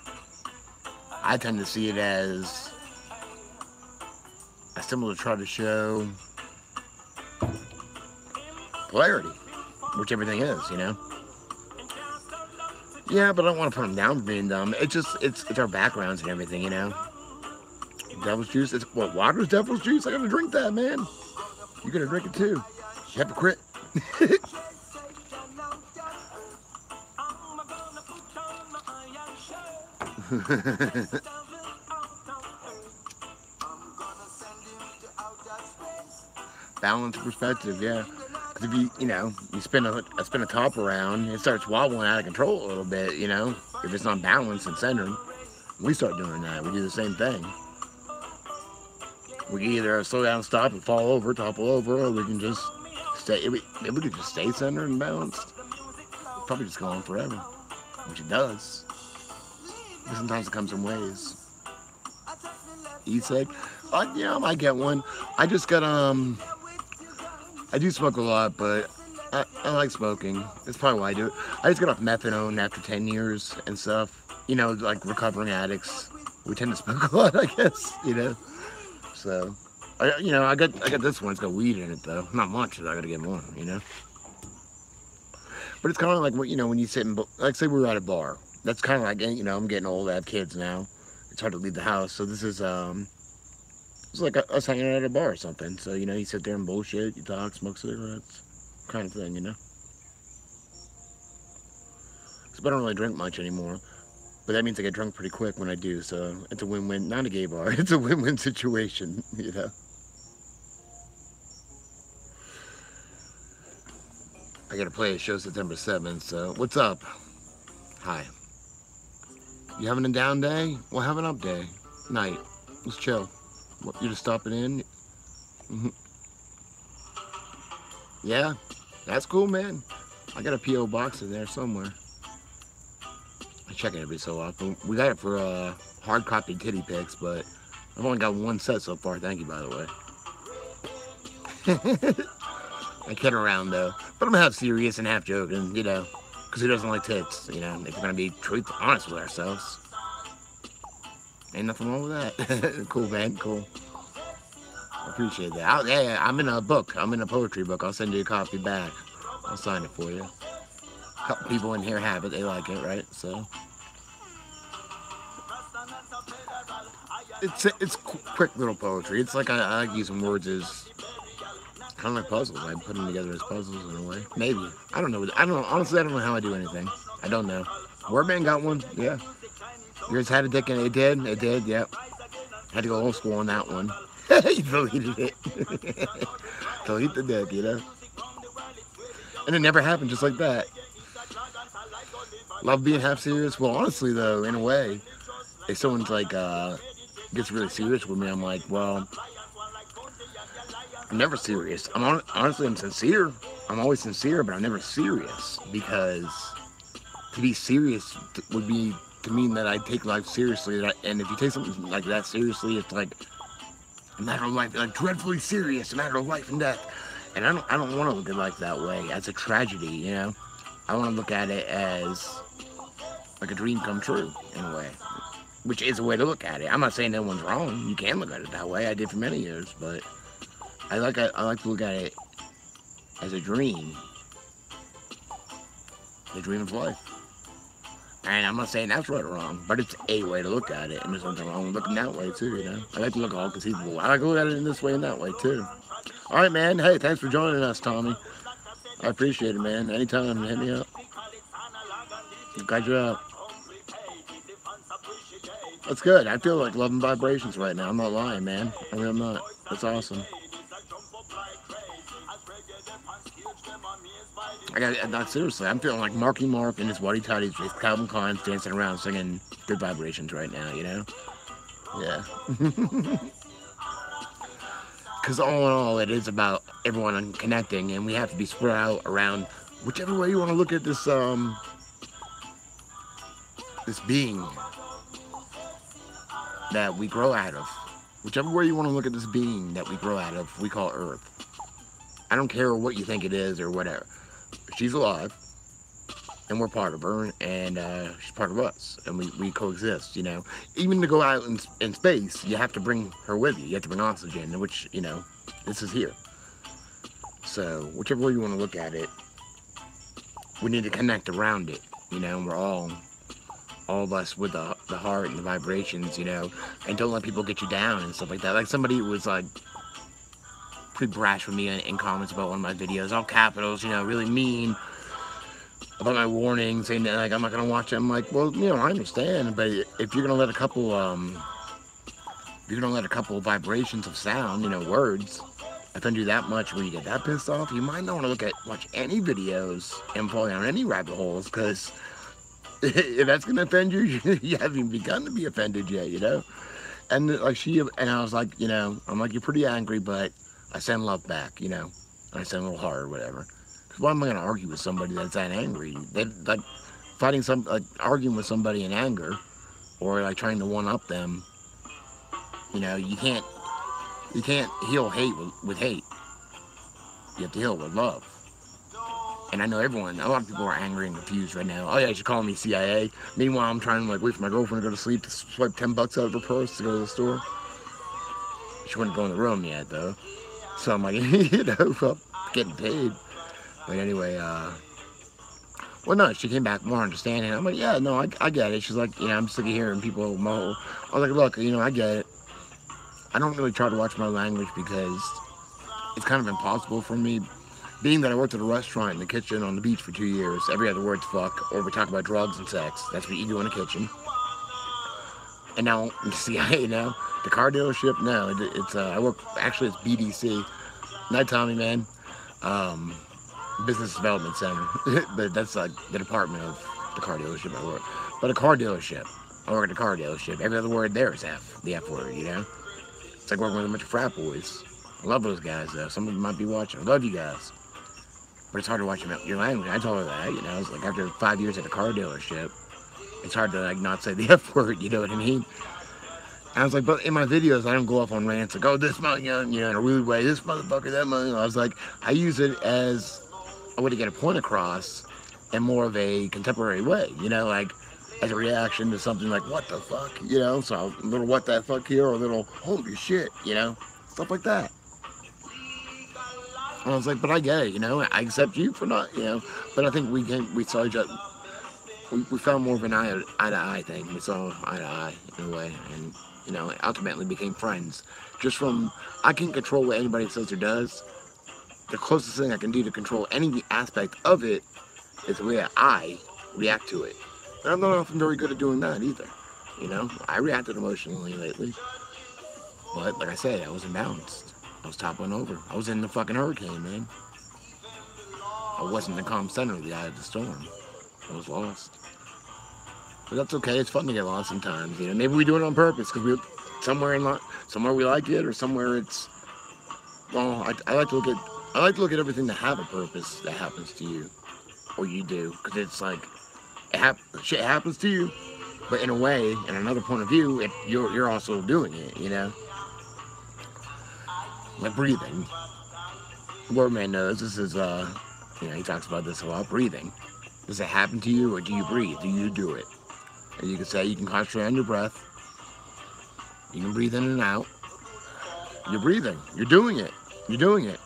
I tend to see it as a symbol to try to show polarity, which everything is, you know? Yeah, but I don't want to put them down for being dumb. It's our backgrounds and everything, you know? Devil's juice, it's what, water's devil's juice? I gotta drink that, man. You gotta drink it too. Hypocrite. Balanced perspective, yeah. Because if you spin a top around, it starts wobbling out of control a little bit, you know. If it's not balanced and centered, we start doing that. We do the same thing. We can either slow down, stop, and fall over, topple over, or we can just stay. If we could just stay centered and balanced, it'll probably just go on forever, which it does. But sometimes it comes in waves. E-cig, yeah, I might get one. I just got I do smoke a lot, but I like smoking. That's probably why I do it. I just got off methadone after 10 years and stuff. You know, like recovering addicts, we tend to smoke a lot, I guess. You know. So, I got this one. It's got weed in it though. Not much. I gotta get more. You know. But it's kind of like when you sit and like say we were at a bar. That's kind of like I'm getting old. I have kids now. It's hard to leave the house. So this is it's like us hanging out at a bar or something. So you sit there and bullshit. You talk, smoke cigarettes, kind of thing. So I don't really drink much anymore. But that means I get drunk pretty quick when I do, so it's a win-win. Not a gay bar, it's a win-win situation, I gotta play a show September 7th, so what's up? Hi. You having a down day? Well, have an up day. Night. Let's chill. What, you just stopping in? Mm-hmm. Yeah, that's cool, man. I got a P.O. box in there somewhere. I check it every so often. We got it for hard copy titty pics, but I've only got one set so far. Thank you, by the way. I kid around though, but I'm half serious and half joking, because who doesn't like tits? If we're gonna be honest with ourselves, ain't nothing wrong with that. Cool, man. Cool. I appreciate that. Yeah, I'm in a book. I'm in a poetry book. I'll send you a copy back. I'll sign it for you. A couple people in here have it. They like it, right? So it's quick little poetry. It's like I like using words as kind of like puzzles. I put them together as puzzles in a way. Maybe. I don't know. Honestly, I don't know how I do anything. I don't know. Wordman got one. Yeah. Yours had a dick in it. It did. It did. Yep. Had to go old school on that one. You deleted it. Delete the dick, And it never happened just like that. Love being half serious. Well, honestly, though, in a way, if someone's like gets really serious with me, I'm like, well, I'm never serious. Honestly, I'm sincere. I'm always sincere, but I'm never serious, because to be serious would be to mean that I take life seriously. And if you take something like that seriously, it's like a matter of life, like dreadfully serious, a matter of life and death. And I don't want to look at life that way. As a tragedy, I want to look at it as like a dream come true, in a way. which is a way to look at it. I'm not saying no one's wrong. You can look at it that way. I did for many years, but I like to look at it as a dream. The dream of life. And I'm not saying that's right or wrong, but it's a way to look at it, and there's nothing wrong with looking that way too, you know? I like to look all conceivable. I like to look at it in this way and that way too. Alright, man. Hey, thanks for joining us, Tommy. I appreciate it, man. Anytime, hit me up. Got you out. That's good. I feel like loving vibrations right now. I'm not lying, man. I mean, I'm not. That's awesome. Seriously, I'm feeling like Marky Mark and his Whitey Tighties with Calvin Klein's dancing around singing good vibrations right now, you know? Yeah. Because all in all, it is about everyone connecting, and we have to be spread out around whichever way you want to look at this, this being that we grow out of. Whichever way you want to look at this being that we grow out of, we call Earth. I don't care what you think it is or whatever. She's alive, and we're part of her, and she's part of us, and we coexist, you know. Even to go out in space, you have to bring her with you. You have to bring oxygen, which, you know, this is here. So, whichever way you want to look at it, we need to connect around it, you know. We're all of us with the heart and the vibrations, you know, and don't let people get you down and stuff like that. Like, somebody was, like, pretty brash with me in comments about one of my videos, all capitals, you know, really mean about my warning, saying that, like, I'm not gonna watch it. I'm like, well, you know, I understand, but if you're gonna let a couple vibrations of sound, you know, words, offend you that much where you get that pissed off, you might not want to watch any videos and fall down any rabbit holes, because if that's gonna offend you, you haven't even begun to be offended yet, you know. And like I was like, you know, I'm like, you're pretty angry, but I send love back, you know. I send a little heart or whatever. Because why am I going to argue with somebody that's that angry? Like arguing with somebody in anger, or like trying to one up them. You know, you can't heal hate with hate. You have to heal with love. And I know a lot of people are angry and confused right now. Oh yeah, she's calling me CIA. Meanwhile, I'm trying to like wait for my girlfriend to go to sleep to swipe $10 out of her purse to go to the store. She wouldn't go in the room yet though. So I'm like, you know, well, getting paid. But anyway, well, no, she came back more understanding. I'm like, yeah, no, I get it. She's like, you know, I'm sick of hearing people moan. I was like, look, you know, I get it. I don't really try to watch my language because it's kind of impossible for me. Being that I worked at a restaurant in the kitchen on the beach for 2 years, every other word's fuck, or we talk about drugs and sex. That's what you do in a kitchen. And now, CIA now. The car dealership, no, it's I work, actually it's BDC, not Tommy, man, Business Development Center, but that's like the department of the car dealership I work. But a car dealership, I work at a car dealership, every other word there is the F word, you know. It's like working with a bunch of frat boys. I love those guys though, some of them might be watching, I love you guys. But it's hard to watch your language. I told her that, you know, it's like after 5 years at a car dealership, it's hard to like not say the F word, you know what I mean? I was like, but in my videos, I don't go off on rants like, oh, this motherfucker, you know, in a rude way, this motherfucker, that motherfucker. I was like, I use it as a way to get a point across in more of a contemporary way, you know, like as a reaction to something like, what the fuck, you know, so a little what the fuck here, or a little holy shit, you know, stuff like that. And I was like, but I get it, you know, I accept you for not, you know, but I think we saw each other, we found more of an eye-to-eye thing. We saw eye-to-eye in a way, and you know, ultimately became friends. Just from, I can't control what anybody says or does. The closest thing I can do to control any aspect of it is the way I react to it. And I'm not often very good at doing that either. You know, I reacted emotionally lately. But like I said, I was imbalanced. I was toppling over. I was in the fucking hurricane, man. I wasn't the calm center of the eye of the storm. I was lost. But that's okay. It's fun to get lost sometimes. You know, maybe we do it on purpose because we somewhere we like it, or somewhere it's. Well, I like to look at everything that have a purpose that happens to you, or you do, because it's like shit happens to you, but in a way, in another point of view, you're also doing it. You know, like breathing. Wordman knows this is you know, he talks about this a lot. Breathing. Does it happen to you, or do you breathe? Do you do it? And you can say you can concentrate on your breath, You can breathe in and out. You're breathing. You're doing it. You're doing it.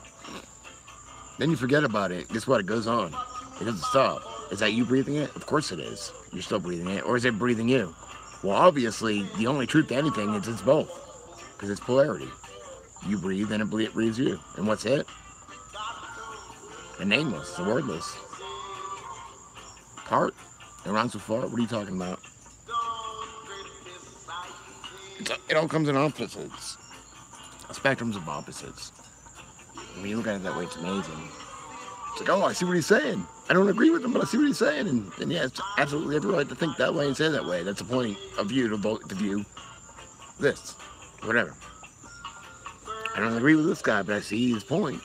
Then you forget about it. Guess what? It goes on. It doesn't stop. Is that you breathing it? Of course it is. You're still breathing it. Or is it breathing you? Well, obviously, the only truth to anything is it's both. Because it's polarity. You breathe and it breathes you. And what's it? The nameless. The wordless. Part? It rhymes with fart? What are you talking about? It all comes in opposites. Spectrums of opposites. When you look at it that way, it's amazing. It's like, oh, I see what he's saying. I don't agree with him, but I see what he's saying. And yeah, it's absolutely every right to think that way and say that way. That's the point of view to view this. Whatever. I don't agree with this guy, but I see his point.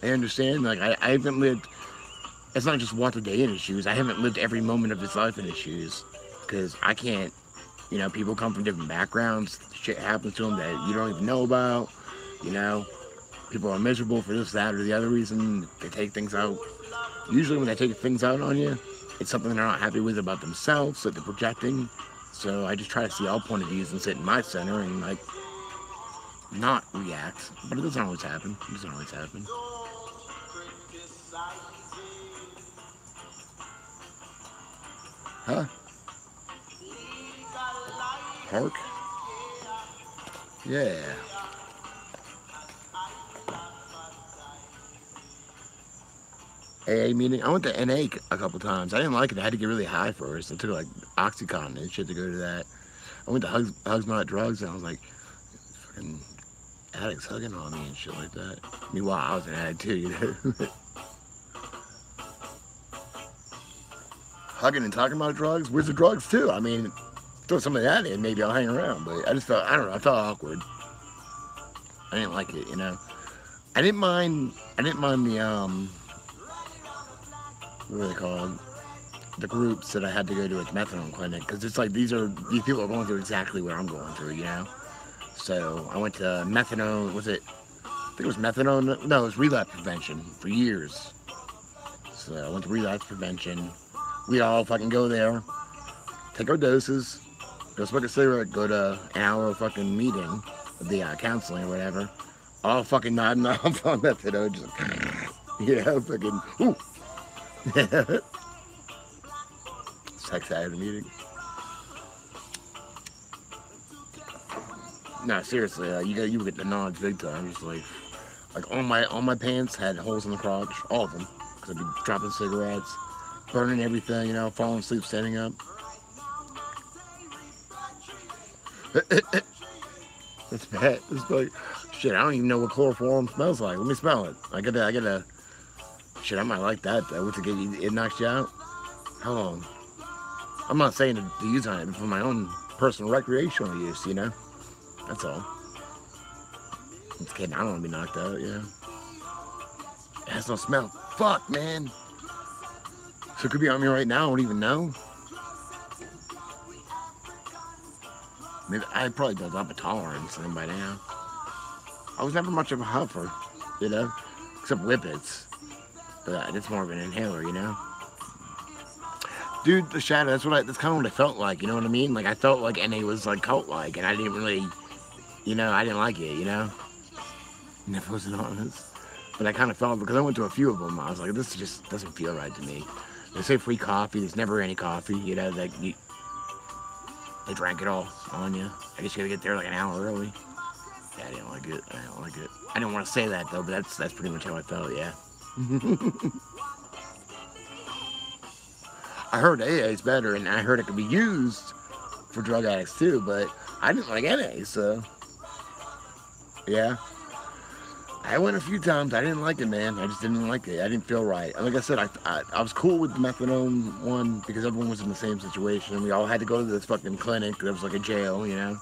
I understand. Like, I haven't lived... It's not just walked a day in his shoes. I haven't lived every moment of his life in his shoes. Because I can't... You know, people come from different backgrounds. Shit happens to them that you don't even know about. You know, people are miserable for this, that, or the other reason. They take things out. Usually when they take things out on you, it's something they're not happy with about themselves that they're projecting. So I just try to see all point of views and sit in my center and, like, not react. But it doesn't always happen. It doesn't always happen. Huh? Park? Yeah. AA meeting. I went to NA a couple times. I didn't like it. I had to get really high first. I took like Oxycontin and shit to go to that. I went to Hugs Not Drugs and I was like, fucking addicts hugging on me and shit like that. Meanwhile, I was an addict too, you know. Hugging and talking about drugs? Where's the drugs too? I mean, throw some of that in, maybe I'll hang around, but I just felt, I don't know, I felt awkward. I didn't like it, you know. I didn't mind the, what are they called? The groups that I had to go to at the methadone clinic, because it's like, these people are going through exactly what I'm going through, you know. So, I went to methadone, I think it was methadone, no, it was relapse prevention for years. So, I went to relapse prevention. We all fucking go there, take our doses, go smoke a cigarette, go to an hour fucking meeting of the counseling or whatever. All fucking nodding off on methadone, just like, yeah, fucking, ooh. Sex out of the meeting. No, seriously, you get the nods big time. Just like all my pants had holes in the crotch, all of them, because I'd be dropping cigarettes, burning everything, you know, falling asleep, standing up. That's bad. It's like, shit, I don't even know what chloroform smells like. Let me smell it. I gotta, shit, I might like that though. What's it knocks you out? How long? I'm not saying to use on it, but for my own personal recreational use, you know? That's all. I'm just kidding, I don't want to be knocked out, you know? It has no smell. Fuck, man. So it could be on me right now, I don't even know. Maybe I probably built up a tolerance to them by now. I was never much of a huffer, you know? Except whippets. But it's more of an inhaler, you know? Dude, the shadow, that's kind of what I felt like, you know what I mean? Like, I felt like NA was, like, cult-like, and I didn't really, you know, I didn't like it, you know? And if I was honest. But I kind of felt, because I went to a few of them, I was like, this just doesn't feel right to me. They say free coffee, there's never any coffee, you know, like, they drank it all on you. I guess you gotta get there like an hour early. Yeah, I didn't like it, I didn't want to say that, though, but that's pretty much how I felt, yeah. I heard AA is better, and I heard it could be used for drug addicts too, but I didn't like NA, so yeah. I went a few times, I didn't like it, man. I just didn't like it. I didn't feel right. Like I said, I was cool with the methadone one because everyone was in the same situation. We all had to go to this fucking clinic. That was like a jail, you know.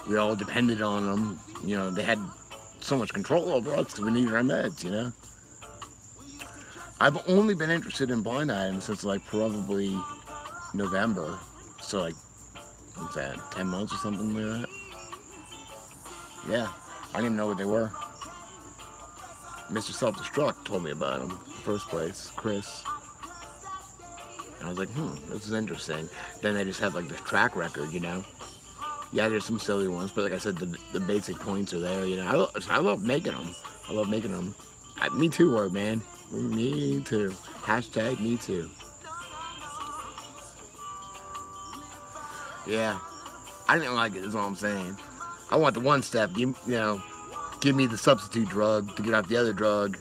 We all depended on them. You know, they had so much control over us because we needed our meds, you know. I've only been interested in blind items since like probably November. So like, what's that, 10 months or something like that? Yeah, I didn't even know what they were. Mr. Self-Destruct told me about them in the first place, Chris. And I was like, this is interesting. Then they just had like this track record, you know? Yeah, there's some silly ones, but like I said, the basic points are there. You know, I love making them. I love making them. Me too, word man. Me too. Hashtag me too. Yeah, I didn't like it. Is all I'm saying. I want the one step. Give me the substitute drug to get out the other drug.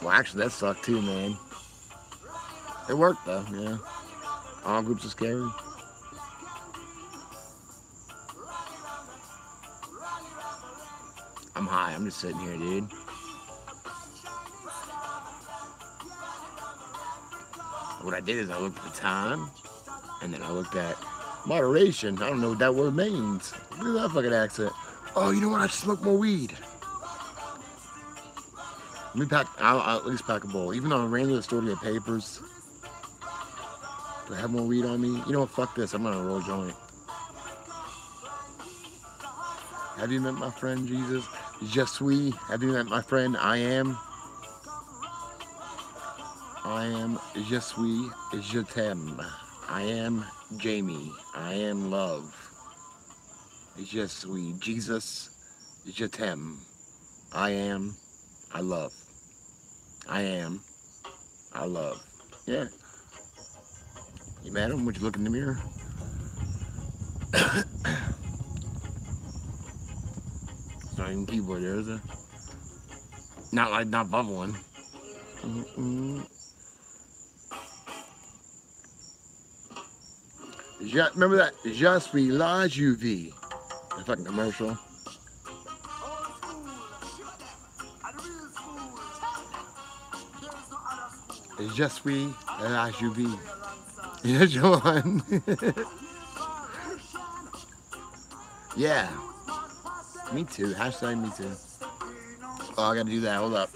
Well, actually, that sucked too, man. It worked though. Yeah, all groups are scary. I'm high. I'm just sitting here, dude. What I did is I looked at the time, and then I looked at moderation. I don't know what that word means. Look at that fucking accent. Oh, you know what? I should smoke more weed. Let me pack. I'll at least pack a bowl. Even though I ran to the store to get papers. Do I have more weed on me? You know what? Fuck this. I'm gonna roll a joint. Have you met my friend Jesus? Je suis. Have you met my friend I am? I am je suis, je t'aime. I am Jamie. I am love. Je suis Jesus. Je t'aime. I am. I love. I am. I love. Yeah. You met him? Would you look in the mirror? It's not even keyboard there, is it? Not bubbling. Remember that? Je suis la Juvie. The fucking commercial. Je suis la Juvie. Yeah, Johan. Yeah. Me too. Hashtag me too. Oh, I gotta do that. Hold up.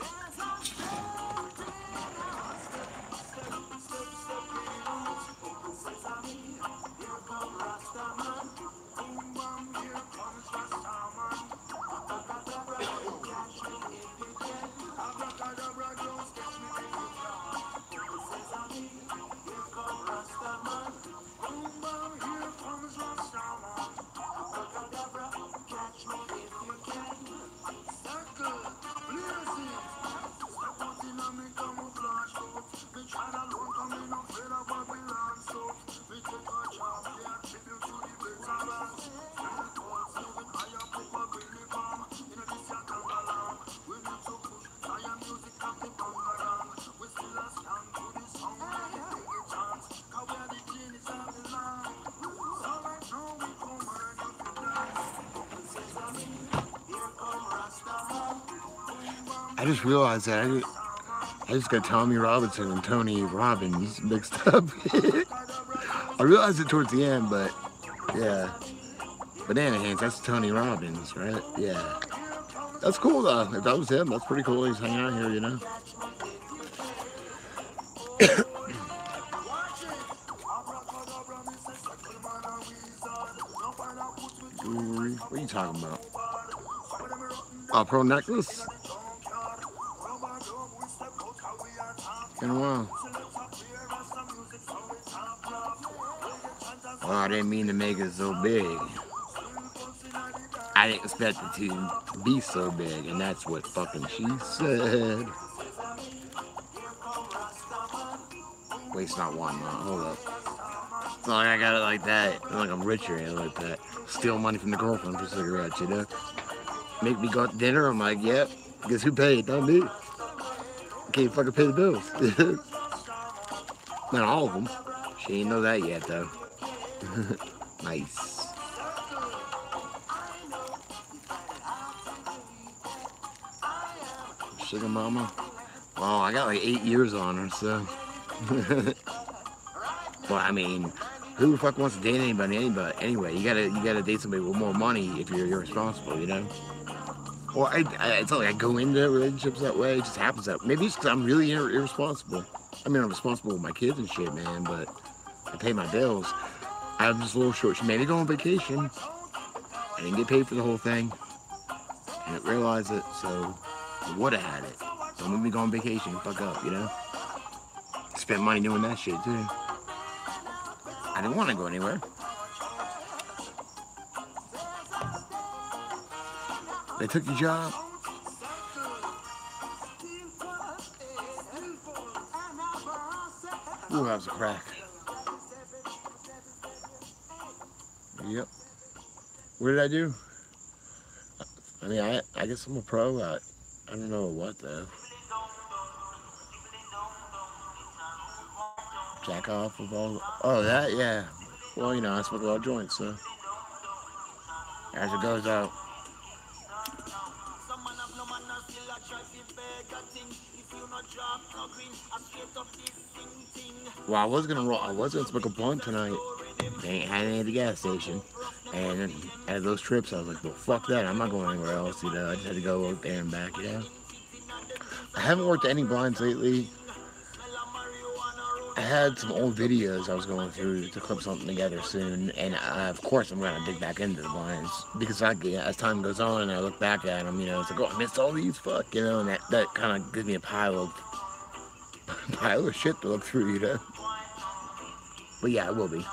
I just realized that I just got Tommy Robinson and Tony Robbins mixed up. I realized it towards the end, but yeah. Banana Hands, that's Tony Robbins, right? Yeah. That's cool though. If that was him, that's pretty cool. He's hanging out here, you know? What are you talking about? Oh, pearl necklace? In a while. Oh, I didn't mean to make it so big. I didn't expect it to be so big, and that's what fucking she said. Wait, it's not one, man. Hold up. It's not like I got it like that. It's like I'm richer and like that. Steal money from the girlfriend for cigarettes, you know? Make me go out to dinner, I'm like, yep. Guess who paid? Not me. I can't fucking pay the bills. Not all of them. She ain't know that yet, though. Nice. Sugar mama. Oh, I got like 8 years on her, so. Well, I mean, who the fuck wants to date anybody? Anyway, you gotta date somebody with more money if you're irresponsible, you know. Well, it's not like I go into relationships that way. It just happens that maybe it's because I'm really irresponsible. I mean, I'm responsible with my kids and shit, man, but I pay my bills. I'm just a little short. She made me go on vacation. I didn't get paid for the whole thing. I didn't realize it, so I would have had it. Don't make me go on vacation. Fuck up, you know? Spent money doing that shit, too. I didn't want to go anywhere. They took your job? Ooh, that was a crack. Yep. What did I do? I mean, I guess I'm a pro at, I don't know what though. Jack off of all, oh that, yeah. Well, you know, I smoke a lot of joints, so. As it goes out. Well, I was gonna smoke a blunt tonight. They ain't had any at the gas station. And at those trips, I was like, well, fuck that. I'm not going anywhere else, you know. I just had to go work there and back, you know. I haven't worked any blinds lately. I had some old videos I was going through to clip something together soon. And of course, I'm going to dig back into the blinds. Because as time goes on and I look back at them, you know, it's like, oh, I missed all these, fuck, you know. And that kind of gives me a pile of shit to look through, you know. But yeah, it will be.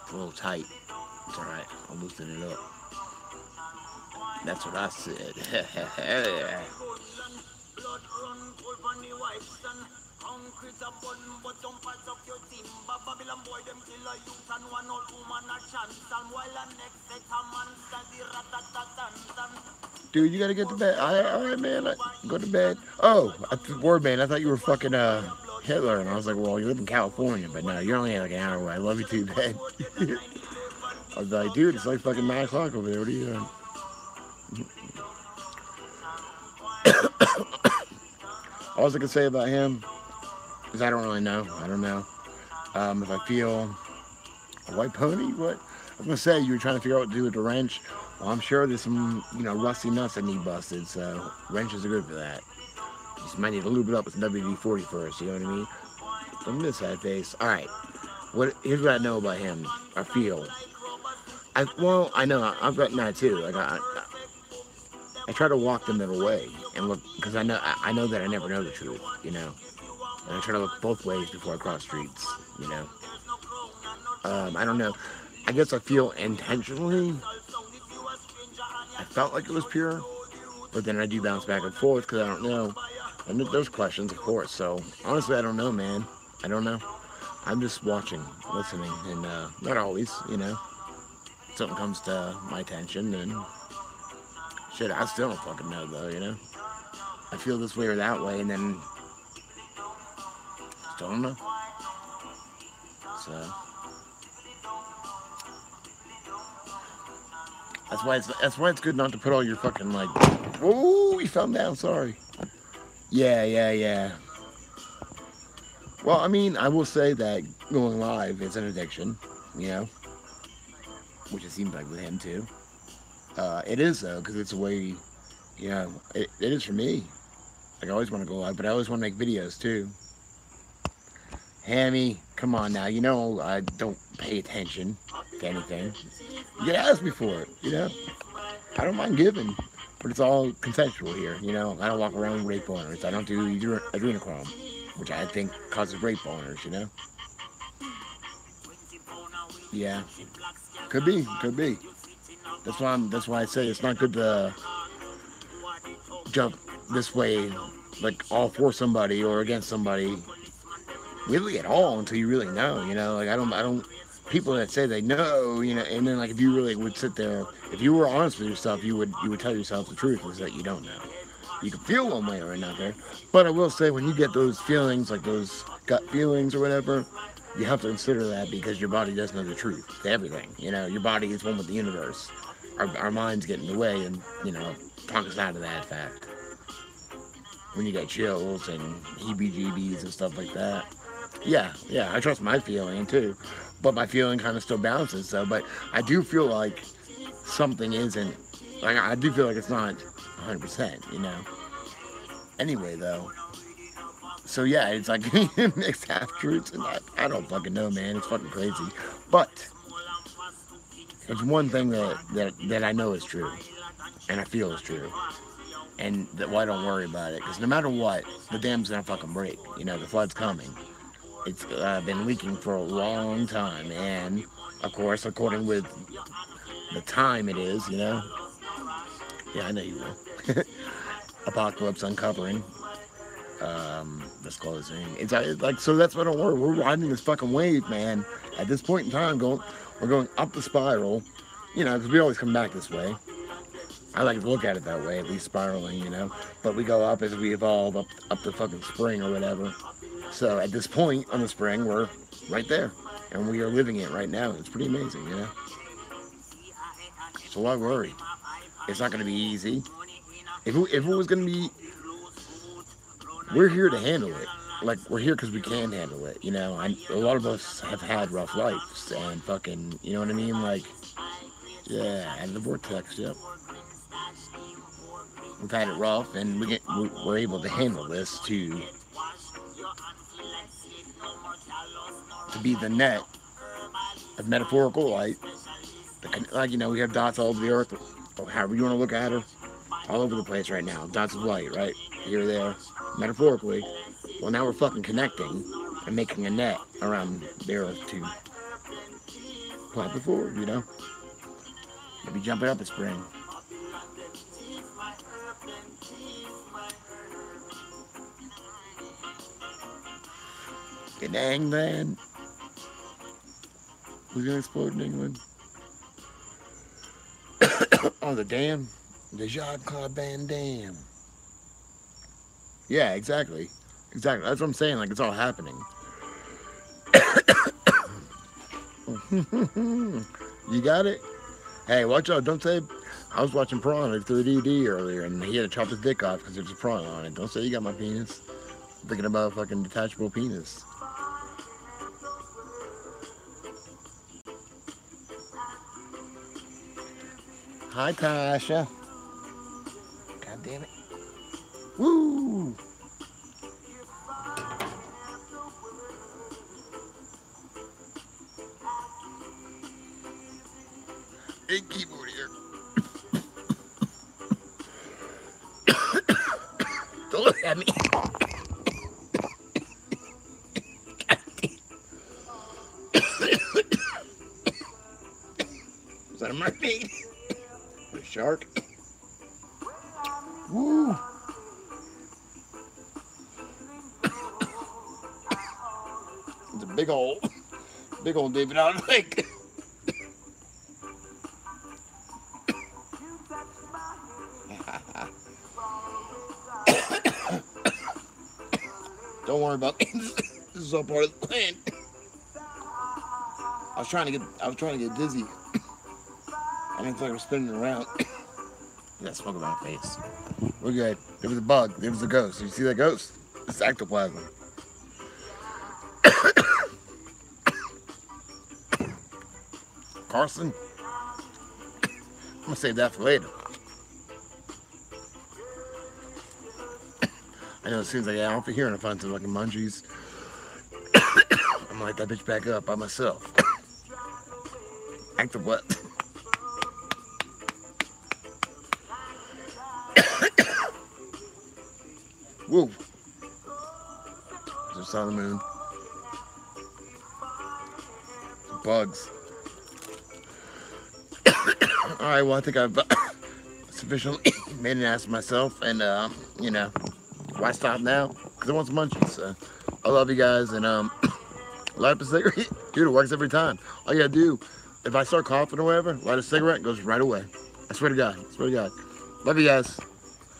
It's a little tight. It's alright. I'll loosen it up. That's what I said. Dude, you gotta get to bed. Alright, man. Go to bed. Oh, word, man. I thought you were fucking Hitler, and I was like, well, you live in California, but no, you're only like an hour away. I love you too, man. I was like, dude, it's like fucking 9 o'clock over there. What are you doing? All I can say about him is I don't really know. I don't know. If I feel a white pony, what? I was gonna say you were trying to figure out what to do with the wrench. Well, I'm sure there's some, you know, rusty nuts that need busted, so wrenches are good for that. Just might need to lube it up with some WD-40 first, you know what I mean? From this side face. Alright. Here's what I know about him. I feel. Well, I know, I've gotten that too. Like, I try to walk the middle way and look, because I know that I never know the truth, you know? And I try to look both ways before I cross streets, you know? I don't know. I guess I feel intentionally, I felt like it was pure, but then I do bounce back and forth because I don't know. And there's questions, of course, so honestly, I don't know, man. I don't know. I'm just watching, listening, and not always, you know? Something comes to my attention, and shit, I still don't fucking know, though, you know? I feel this way or that way, and then still don't know. So that's why it's good not to put all your fucking, like, whoa, you fell down, sorry. Yeah. Well, I mean, I will say that going live is an addiction, you know? Which it seems like with him, too. It is, though, because it's a way, you know, it is for me. Like, I always want to go live, but I always want to make videos, too. Hammy, come on now. You know I don't pay attention to anything. You gotta ask me for it, you know? I don't mind giving, but it's all consensual here, you know? I don't walk around with rape boners. I don't do adrenochrome, which I think causes rape boners, you know? Yeah. Could be. That's why I say it's not good to jump this way, like all for somebody or against somebody, really at all, until you really know, you know? Like I don't. People that say they know, you know, and then like if you really would sit there, if you were honest with yourself, you would tell yourself the truth is that you don't know. You can feel one way or another, but I will say when you get those feelings, like those gut feelings or whatever, you have to consider that because your body does know the truth to everything. You know, your body is one with the universe. Our minds get in the way and, you know, talk us out of that fact. When you get chills and heebie-jeebies and stuff like that. Yeah, I trust my feeling too. But my feeling kind of still bounces, so, but I do feel like something isn't, like, I do feel like it's not 100%, you know? Anyway, though, so yeah, it's like mixed half-truths, and I don't fucking know, man, it's fucking crazy, but there's one thing that I know is true, and I feel is true, and that why I don't worry about it, because no matter what, the dam's gonna fucking break, you know, the flood's coming. It's been leaking for a long time, and of course, according with the time it is, you know. Yeah, I know you will. Apocalypse uncovering. Let's call his name. It's like, so that's what don't worry. We're riding this fucking wave, man. At this point in time, we're going up the spiral, you know, because we always come back this way. I like to look at it that way, at least spiraling, you know. But we go up as we evolve up the fucking spring or whatever. So at this point on the spring, we're right there, and we are living it right now. It's pretty amazing, you know. So why worry? It's not going to be easy. If it was going to be, we're here to handle it. Like, we're here because we can handle it, you know. A lot of us have had rough lives and fucking, you know what I mean? Like, yeah, and the vortex, yep. We've had it rough, and we're able to handle this to be the net of metaphorical light. Like, you know, we have dots all over the earth, or however you want to look at her, all over the place right now. Dots of light, right? Here, there, metaphorically. Well, now we're fucking connecting and making a net around the earth to pop it forward, you know? Maybe jumping up a spring. Good dang, man. Who's gonna explode in England? Oh, the dam. The Jean-Claude Van Damme. Yeah, exactly. Exactly. That's what I'm saying. Like, it's all happening. You got it? Hey, watch out. Don't say... I was watching Prawn through DD earlier, and he had to chop his dick off because there's a prawn on it. Don't say you got my penis. I'm thinking about a fucking detachable penis. Hi, Tasha. God damn it. Woo! Hey, keyboard here. Don't look at me. Is that a mermaid? A shark? Woo! It's a big old David Allen Lake. Don't worry about it. This is all part of the plan. I was trying to get dizzy. I didn't feel like I was spinning around. Yeah, smoke in my face. We're good. There was a bug. There was a ghost. You see that ghost? It's ectoplasm. Carson? I'm gonna save that for later. I know as soon as I get off of here and I find some fucking munchies, I'm gonna light that bitch back up by myself. Ectoplasm. Woo. There's on the moon. Bugs. Alright, well, I think I've sufficiently made an ass of myself, and, you know, why stop now? Because I want some munchies, so I love you guys, and, light up a cigarette. Dude, it works every time. All you gotta do, if I start coughing or whatever, light a cigarette, it goes right away. I swear to God. I swear to God. Love you guys.